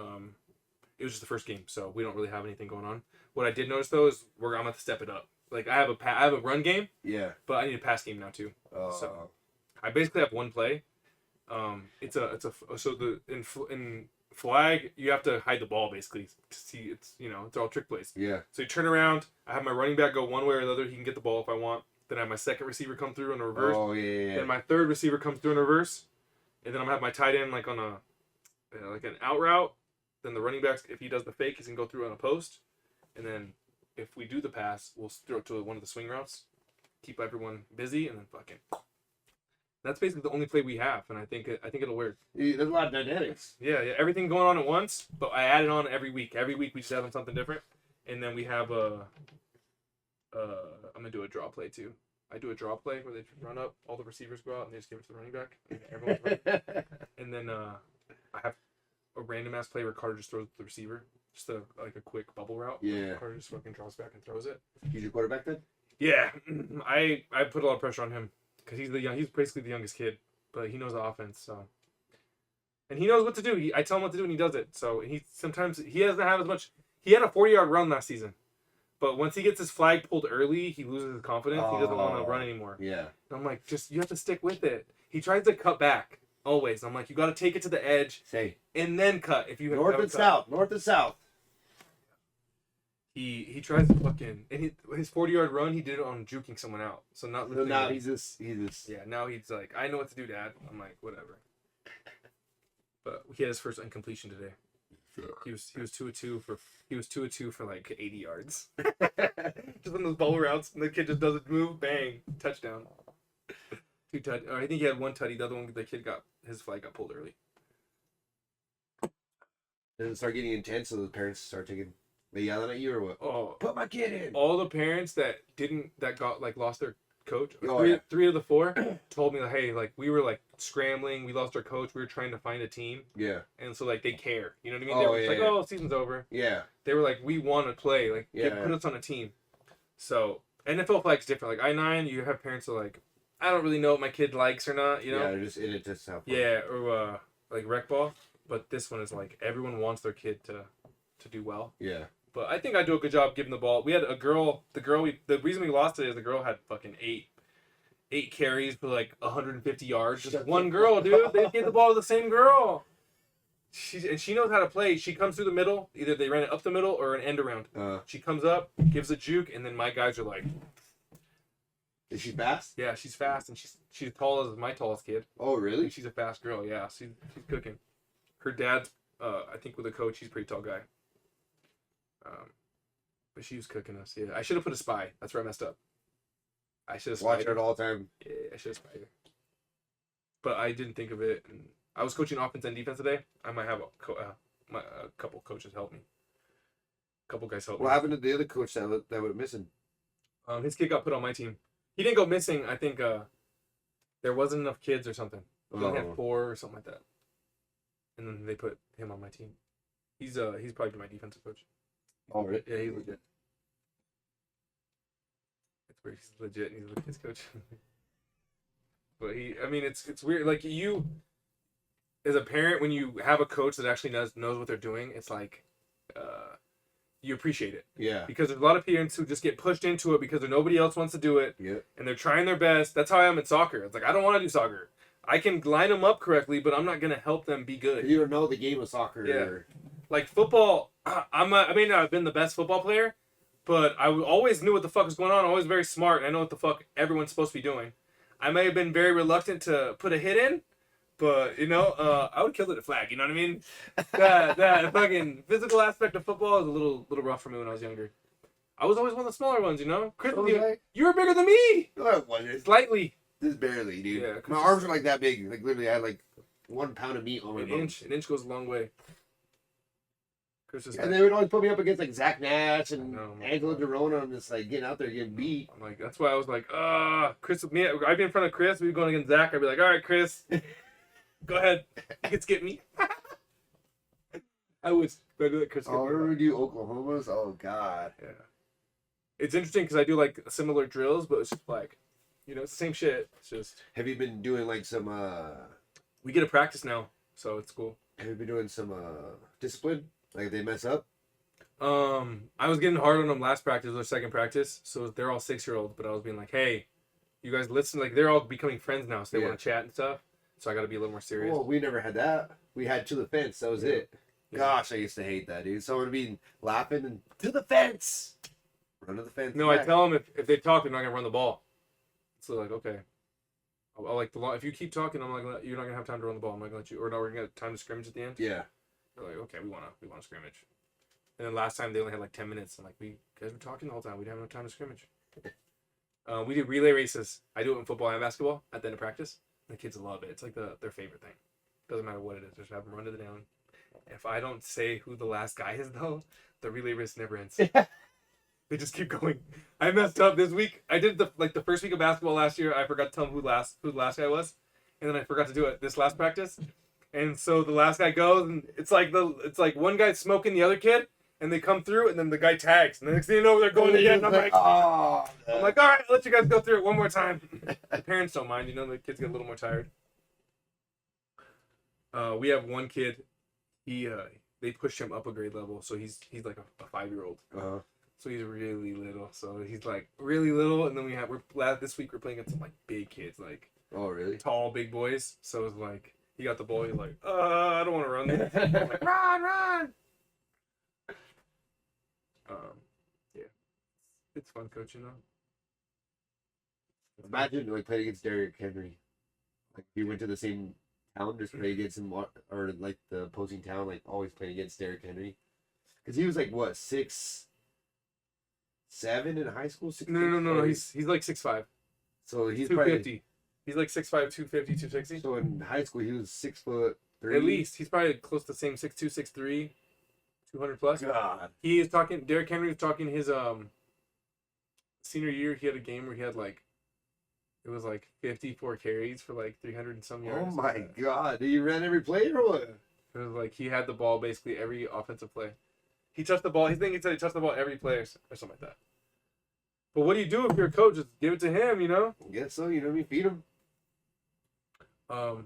it was just the first game, so we don't really have anything going on. What I did notice though is I'm gonna have to step it up. Like I have a run game, Yeah. but I need a pass game now too. Oh. So I basically have one play. It's a so the in flag you have to hide the ball basically to see it's it's all trick plays. Yeah. So you turn around. I have my running back go one way or the other. He can get the ball if I want. Then I have my second receiver come through in a reverse. Oh yeah. Then my third receiver comes through in reverse, and then I'm gonna have my tight end like on a like an out route. Then the running back, if he does the fake, he's gonna go through on a post, and then if we do the pass, we'll throw it to one of the swing routes, keep everyone busy, and then fucking. That's basically the only play we have, and I think it'll work. There's a lot of dynamics. Yeah, everything going on at once, but I add it on every week. Every week we just have something different, and then we have I'm gonna do a draw play too. I do a draw play where they run up, all the receivers go out, and they just give it to the running back. And everyone's running. And then I have a random ass play where Carter just throws the receiver, just like a quick bubble route. Yeah. Carter just fucking draws back and throws it. He's your quarterback then? Yeah, I put a lot of pressure on him because he's basically the youngest kid, but he knows the offense, so. And he knows what to do. I tell him what to do, and he does it. So sometimes he doesn't have as much. He had a 40-yard run last season. But once he gets his flag pulled early, he loses his confidence. He doesn't want to run anymore. Yeah. And I'm like, you have to stick with it. He tries to cut back always. I'm like, you got to take it to the edge. And then cut if you have north and south. North and south. He tries to fucking his 40-yard run. He did it on juking someone out. So not. So now he's this. Yeah. Now he's like, I know what to do, Dad. I'm like, whatever. But he had his first incompletion today. He was 2 of 2 for like 80 yards. Just on those bubble routes, and the kid just doesn't move, bang, touchdown. Or I think he had one tutty. The other one, the kid his flag got pulled early. Does it start getting intense? So the parents start they yelling at you or what? Oh, put my kid in. All the parents that got like lost their coach. Oh, three of the 4 told me like, hey, like we were like scrambling, we lost our coach, we were trying to find a team. Yeah. And so like they care, you know what I mean? They were like, oh, season's over. Yeah. They were like, we want to play, like put us on a team. So NFL flag's different. Like I-9, you have parents that are like, I don't really know what my kid likes or not, you know? Yeah, they're just in it to have fun. Yeah, or like rec ball. But this one is like everyone wants their kid to do well. Yeah. But I think I do a good job giving the ball. We had a girl. The reason we lost today is the girl had fucking eight carries for like 150 yards. Just one girl, dude. They gave the ball to the same girl. She knows how to play. She comes through the middle. Either they ran it up the middle or an end around. She comes up, gives a juke, and then my guys are like. Is she fast? Yeah, she's fast, and she's tall as my tallest kid. Oh, really? She's a fast girl. Yeah, she's cooking. Her dad's, I think, with a coach. He's a pretty tall guy. But she was cooking us. Yeah, I should have put a spy. That's where I messed up. I should have watched her all the time. Yeah, I should have spied her. But I didn't think of it. And I was coaching offense and defense today. I might have a couple coaches help me. A couple guys help me. What happened to the other coach that went missing? His kid got put on my team. He didn't go missing. I think there wasn't enough kids or something. He only had 4 or something like that. And then they put him on my team. He's probably my defensive coach. Oh, really? Yeah, he's legit. It's weird. He's legit and he's a kids coach. But it's weird. Like you, as a parent, when you have a coach that actually knows what they're doing, it's like, you appreciate it. Yeah. Because there's a lot of parents who just get pushed into it because nobody else wants to do it. Yeah. And they're trying their best. That's how I am in soccer. It's like, I don't want to do soccer. I can line them up correctly, but I'm not going to help them be good. You don't know the game of soccer. Yeah. Like football, I may not have been the best football player, but I always knew what the fuck was going on. I was very smart, and I know what the fuck everyone's supposed to be doing. I may have been very reluctant to put a hit in, but, I would kill it at flag, you know what I mean? That fucking physical aspect of football is a little rough for me when I was younger. I was always one of the smaller ones, you know? Chris, you were bigger than me! No, I wasn't. Slightly. Just barely, dude. Yeah, my arms are like that big. Like, literally, I had like 1 pound of meat on my bones. An inch goes a long way. And they would always put me up against like Zach Nash and Angelo Dorona. I'm just like getting out there getting beat. I'm like, that's why I was like, Chris, I'd be in front of Chris, we'd be going against Zach. I'd be like, all right, Chris, go ahead, you can skip me. I was better than Chris. Oh, remember we do Oklahoma's? Oh God. Yeah. It's interesting because I do like similar drills, but it's just like, it's the same shit. It's just. Have you been doing like some? We get a practice now. so it's cool. Have you been doing some discipline? Like if they mess up? I was getting hard on them last practice or second practice, so they're all 6-year-olds, but I was being like, hey, you guys listen, like they're all becoming friends now, so they want to chat and stuff. So I got to be a little more serious. Well, we never had that. We had to the fence. That was it. Yeah. Gosh, I used to hate that, dude. Someone would be laughing and to the fence. Run to the fence. No, I tell them if they talk, they're not gonna run the ball. So like, okay, I'll like if you keep talking, I'm like, you're not gonna have time to run the ball. I'm not gonna let you, or no, we're gonna have time to scrimmage at the end. Yeah. They're like, okay, we wanna scrimmage. And then last time they only had like 10 minutes. I'm like, we guys were talking the whole time. We didn't have enough time to scrimmage. We did relay races. I do it in football and basketball at the end of practice. The kids love it. It's like their favorite thing. Doesn't matter what it is. Just have them run to the down. If I don't say who the last guy is, though, the relay race never ends. They just keep going. I messed up this week. I did the first week of basketball last year. I forgot to tell them who the last guy was, and then I forgot to do it this last practice. And so the last guy goes, and it's like one guy smoking the other kid, and they come through, and then the guy tags, and the next thing you know, they're going again. And I'm like, oh. all right, I'll let you guys go through it one more time. The parents don't mind, the kids get a little more tired. We have one kid. They pushed him up a grade level, so he's like a 5-year-old. Uh-huh. So he's really little. So he's like really little, and then this week we're playing against some like big kids, like really tall big boys. So it's like he got the ball, he's like, I don't want to run there. I'm like, run. Yeah, it's fun coaching though. Imagine like playing against Derrick Henry. Like if you went to the same town, just play against him, or like the opposing town, like always playing against Derrick Henry, because he was like what 6'7" in high school. No. He's like 6'5". So he's 250. He's like 6'5", 250, 260. So in high school he was 6'3". At least he's probably close to the same 6'2", 6'3", 200 plus. God. He is talking. Derrick Henry was talking his senior year. He had a game where he had like. It was like 54 carries for like 300 and some yards. Oh my God! Did you run every play or what? It was like he had the ball basically every offensive play. He touched the ball. He said he touched the ball every play or something like that. But what do you do if you're a coach? Just give it to him, I guess so. You know what I mean? Feed him. I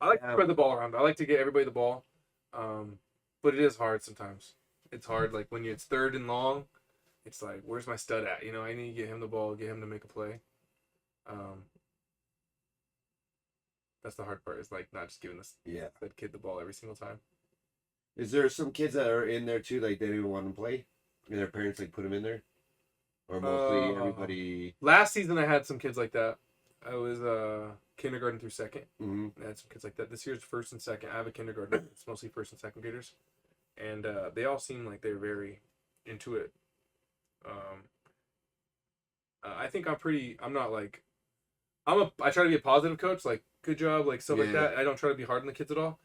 like to spread the ball around. I like to get everybody the ball. But it is hard sometimes. It's hard. Like when it's third and long, it's like, where's my stud at? I need to get him the ball, get him to make a play. That's the hard part. Is like not just giving that kid the ball every single time. Is there some kids that are in there too, like they don't even want to play, and their parents like put them in there, or mostly everybody? Last season I had some kids like that. I was kindergarten through second. Mm-hmm. I had some kids like that. This year's first and second. I have a kindergarten. It's mostly first and second graders, and they all seem like they're very into it. I think I'm not like. I try to be a positive coach, like good job, like stuff like that. I don't try to be hard on the kids at all.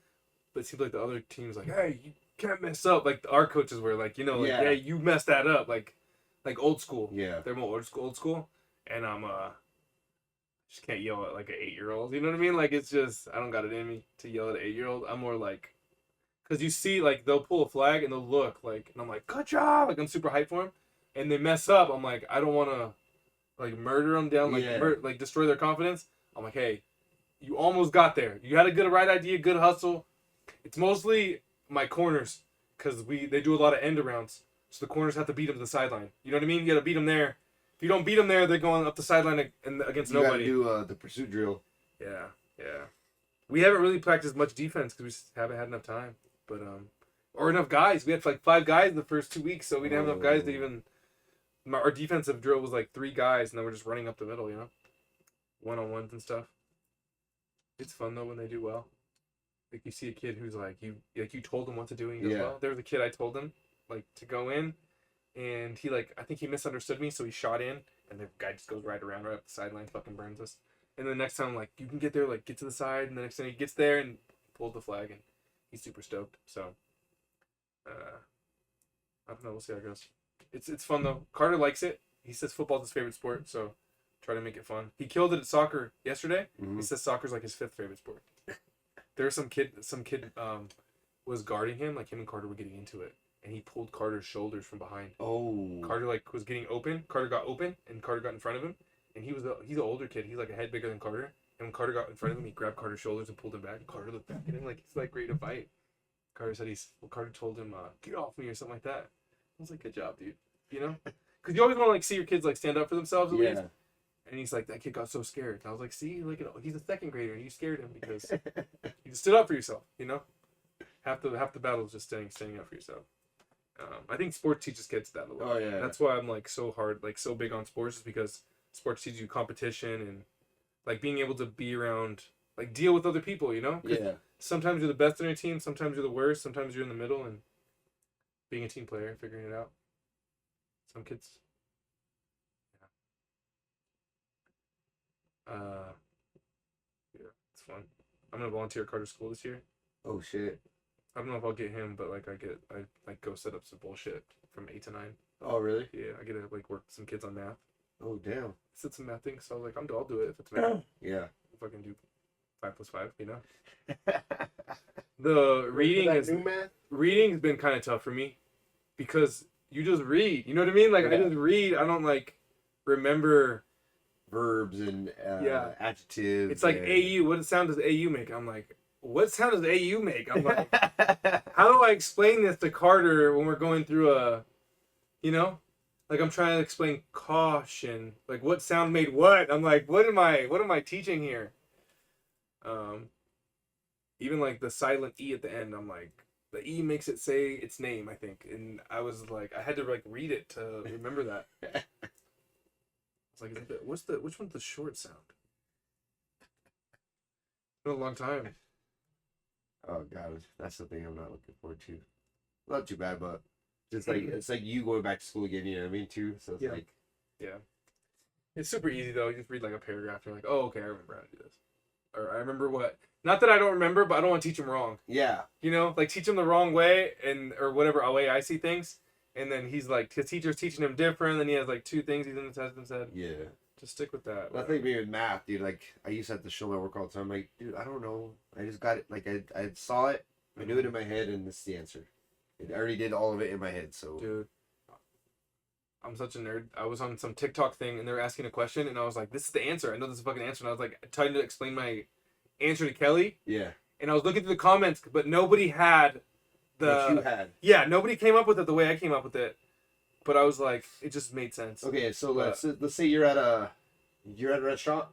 But it seems like the other teams like, hey, you can't mess up. Like our coaches were like, yeah, you messed that up, like old school. Yeah, they're more old school, and I'm just can't yell at like an 8-year-old. You know what I mean? Like it's just I don't got it in me to yell at an 8-year-old. I'm more like, cause you see like they'll pull a flag and they'll look like, and I'm like, good job, like I'm super hyped for them, and they mess up. I'm like, I don't want to. Like murder them down, like destroy their confidence. I'm like, hey, you almost got there. You had a right idea, good hustle. It's mostly my corners because they do a lot of end arounds, so the corners have to beat them to the sideline. You know what I mean? You got to beat them there. If you don't beat them there, they're going up the sideline and against nobody. You got to do the pursuit drill. Yeah. We haven't really practiced much defense because we just haven't had enough time, or enough guys. We had like 5 guys in the first 2 weeks, so we didn't have enough guys to even. Our defensive drill was like 3 guys, and then we're just running up the middle, one-on-ones and stuff. It's fun though when they do well. Like you see a kid who's like you told him what to do, and he goes well. There was a kid I told him like to go in, and he I think he misunderstood me, so he shot in, and the guy just goes right up the sideline, fucking burns us. And the next time like you can get there, like get to the side, and the next time he gets there and pulls the flag, and he's super stoked. So, I don't know. We'll see how it goes. It's fun though. Carter likes it. He says football's his favorite sport, so try to make it fun. He killed it at soccer yesterday. Mm-hmm. He says soccer's like his 5th favorite sport. There was some kid was guarding him, like him and Carter were getting into it, and he pulled Carter's shoulders from behind. Oh. Carter was getting open. Carter got open, and Carter got in front of him, and he's an older kid. He's like a head bigger than Carter, and when Carter got in front of him, he grabbed Carter's shoulders and pulled him back. Carter looked back at him like he's like ready to fight. Carter told him, get off me or something like that. I was like, good job, dude. You know? Because you always want to like see your kids like stand up for themselves at least. And he's like, that kid got so scared. And I was like, see, like, he's a second grader and you scared him because you stood up for yourself, you know? Half the battle is just standing up for yourself. I think sports teaches kids that a lot. Oh yeah. That's why I'm like so big on sports, is because sports teaches you competition and like being able to be around, like deal with other people, you know? Yeah. Sometimes you're the best on your team, sometimes you're the worst, sometimes you're in the middle, and being a team player, figuring it out. Some kids. Yeah, it's fun. I'm gonna volunteer at Carter School this year. Oh shit. I don't know if I'll get him, but like I go set up some bullshit from 8 to 9. Oh really? Yeah, I get to like work with some kids on math. Oh damn. Set some math things, so I was like, I'll do it if it's math. Yeah. If I can do 5 + 5, you know. The reading reading's been kind of tough for me because you just read. You know what I mean? Like I just read. I don't like remember verbs and adjectives. It's like AU. What sound does AU make? I'm like, what sound does AU make? I'm like, how do I explain this to Carter when we're going through a, you know, like I'm trying to explain caution. Like what sound made what? I'm like, what am I teaching here? Even like the silent E at the end, I'm like, the E makes it say its name, I think. And I was like, I had to like read it to remember that. It's like, which one's the short sound? It's been a long time. Oh god, that's the thing I'm not looking forward to. Not too bad, but just like it's like you going back to school again, you know what I mean, too. So it's like, yeah, it's super easy though. You just read like a paragraph, and you're like, oh, okay, I remember how to do this, or I remember what. Not that I don't remember, but I don't want to teach him wrong. Yeah, you know, like teach him the wrong way or whatever way I see things, and then he's like his teacher's teaching him different. Then he has like 2 things he's in the test and said. Yeah. Just stick with that. Well, I think maybe with math, dude. Like I used to have to show my work all the time. Like, dude, I don't know. I just got it. Like I saw it. I knew it in my head, and this is the answer. I already did all of it in my head. So, dude, I'm such a nerd. I was on some TikTok thing, and they were asking a question, and I was like, "This is the answer. I know this is a fucking answer." And I was like trying to explain my answer to Kelly. Yeah. And I was looking through the comments, but nobody had what you had. Yeah, nobody came up with it the way I came up with it. But I was like, it just made sense. Okay, so let's say you're at a restaurant,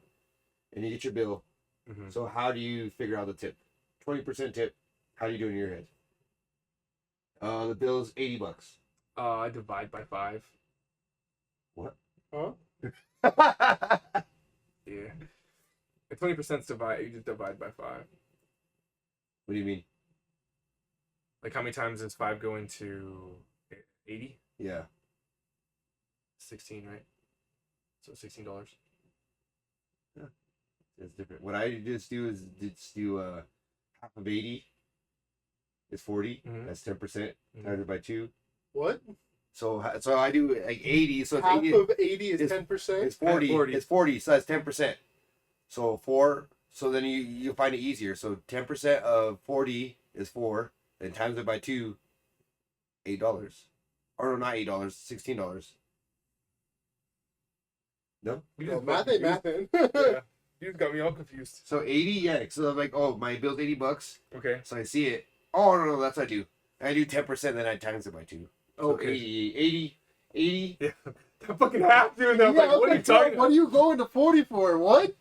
and you get your bill. Mm-hmm. So how do you figure out the tip? 20% tip. How do you do it in your head? The bill is $80. I divide by 5. What? Huh? Yeah. 20% divide. You just divide by 5. What do you mean? Like how many times does 5 go into 80? Yeah. 16, right? So $16. Yeah. It's different. What I just do is do half of 80 is 40. Mm-hmm. That's 10%. Divided by 2. What? So I do like 80. So it's half 80, of 80 is 10%. It's 40. It's 40. So that's 10%. So 4. So then you find it easier. So 10% of 40 is 4. Then times it by 2. $8. Or no, not $8. $16. No. Math ain't mathin'. Yeah. You just got me all confused. So 80, yeah. So I'm like, oh, my bill's $80. Okay. So I see it. Oh no, that's what I do. I do 10%, then I times it by 2. So Okay. 80. Yeah. That fucking half doing that. Yeah, Like, what are you talking about? What are you going to 40 for? What?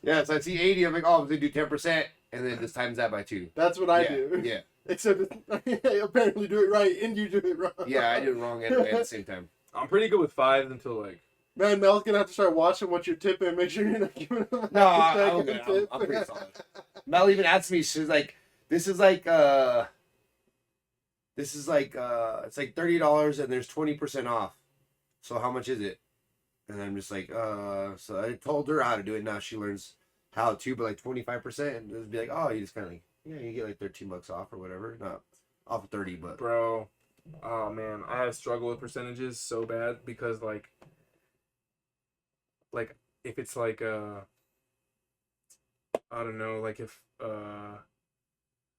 Yeah, so I see 80. I'm like, oh, I'm gonna do 10%, and then just times that by 2. That's what I do. Yeah. Except I apparently do it right, and you do it wrong. Yeah, I do it wrong at the same time. I'm pretty good with 5 until like. Man, Mel's gonna have to start watching what you're tipping. Make sure you're not giving him a No, I'm second good. tip. I'm pretty solid. Mel even asked me, she's like, it's like $30 and there's 20% off. So how much is it? And I'm just like, so I told her how to do it. Now she learns how to, but like 25%, and it would be like, oh, you just kind of like, yeah, you get like $13 off or whatever. Not off of 30, but Bro, oh man, I have struggled with percentages so bad because like if it's like I don't know, like if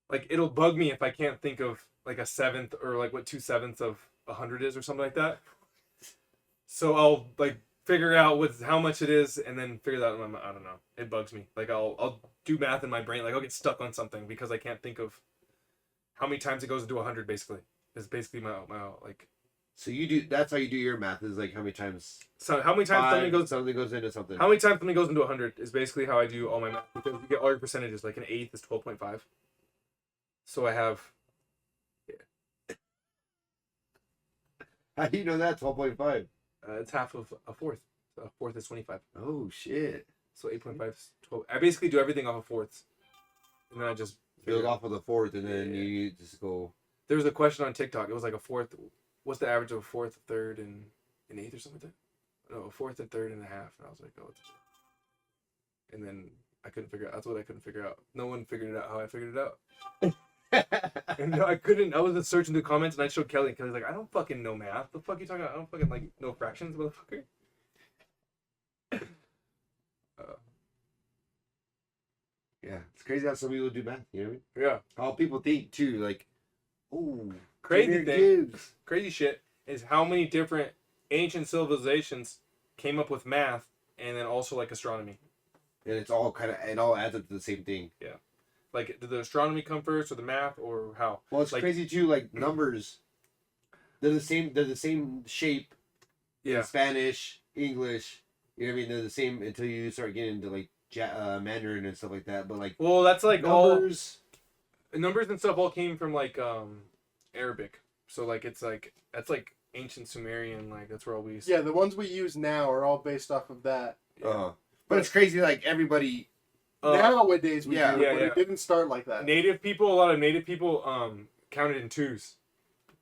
like it'll bug me if I can't think of like a seventh or like what 2/7 of 100 is or something like that. So I'll like figure out how much it is, and then figure that out. I don't know. It bugs me. Like I'll do math in my brain. Like I'll get stuck on something because I can't think of how many times it goes into 100. Basically, is basically my like. So you do. That's how you do your math. Is like how many times. So how many times something goes into something. How many times something goes into 100 is basically how I do all my math, because you get all your percentages. Like an eighth is 12.5. So I have. How do you know that 12.5? It's half of a fourth. So a fourth is 25. Oh shit! So 8.5 is 12. I basically do everything off of fourths, and then I just Build off of the fourth, and then you just go. There was a question on TikTok. It was like a fourth. What's the average of a fourth, a third, and an eighth or something like that? No, a fourth, a third, and a half. And I was like, oh. And then I couldn't figure out. That's what I couldn't figure out. No one figured it out how I figured it out. And I couldn't. I was searching the comments, and I showed Kelly, and Kelly's like, I don't fucking know math. The fuck are you talking about? I don't fucking like know fractions, motherfucker. Yeah, it's crazy how some people do math. You know what I mean? Yeah. How people think too. Like, oh, Crazy thing. Crazy shit is how many different ancient civilizations came up with math, and then also like astronomy. And it's all it all adds up to the same thing. Yeah. Like, did the astronomy come first, or the math, or how? Well, it's like, crazy too. Like numbers, they're the same. They're the same shape. Yeah. In Spanish, English. You know what I mean? They're the same until you start getting into like Mandarin and stuff like that. But like, well, that's like numbers and stuff all came from like Arabic. So like that's like ancient Sumerian. Like that's where all we. Yeah, the ones we use now are all based off of that. But it's crazy. Like everybody. Nowadays we do, yeah, but yeah. it didn't start like that. A lot of native people counted in twos.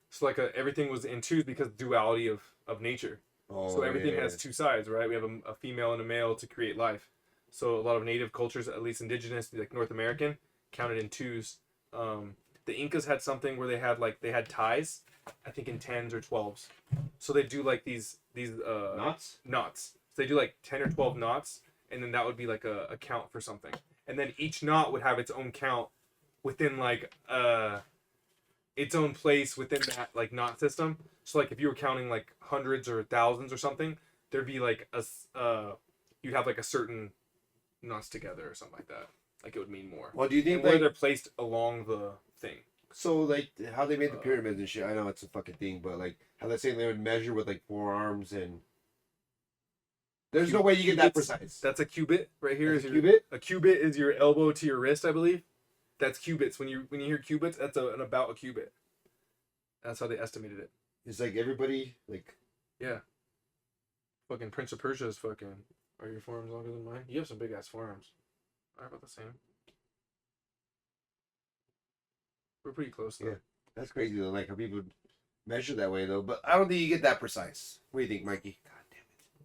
So like everything was in twos because duality of nature. So everything has two sides, right? We have a female and a male to create life. So a lot of native cultures, at least indigenous, like North American, counted in twos. The Incas had something where they had ties, I think in 10s or 12s. So they do like these knots. So they do like 10 or 12 knots, and then that would be like a count for something. And then each knot would have its own count within like its own place within that like knot system. So like if you were counting like hundreds or thousands or something, there'd be like you'd have like a certain knots together or something like that. Like it would mean more. Well, do you think and where they're placed along the thing? So like how they made the pyramids and shit? I know it's a fucking thing, but like how they say they would measure with like forearms and. There's no way you get that precise. That's a cubit right here. That's a cubit? A cubit is your elbow to your wrist, I believe. That's cubits. When you hear cubits, that's about a cubit. That's how they estimated it. It's like everybody like. Yeah. Fucking Prince of Persia is fucking. Are your forearms longer than mine? You have some big ass forearms. I'm about the same. We're pretty close though. Yeah, that's crazy though. Like how people measure that way though, but I don't think you get that precise. What do you think, Mikey?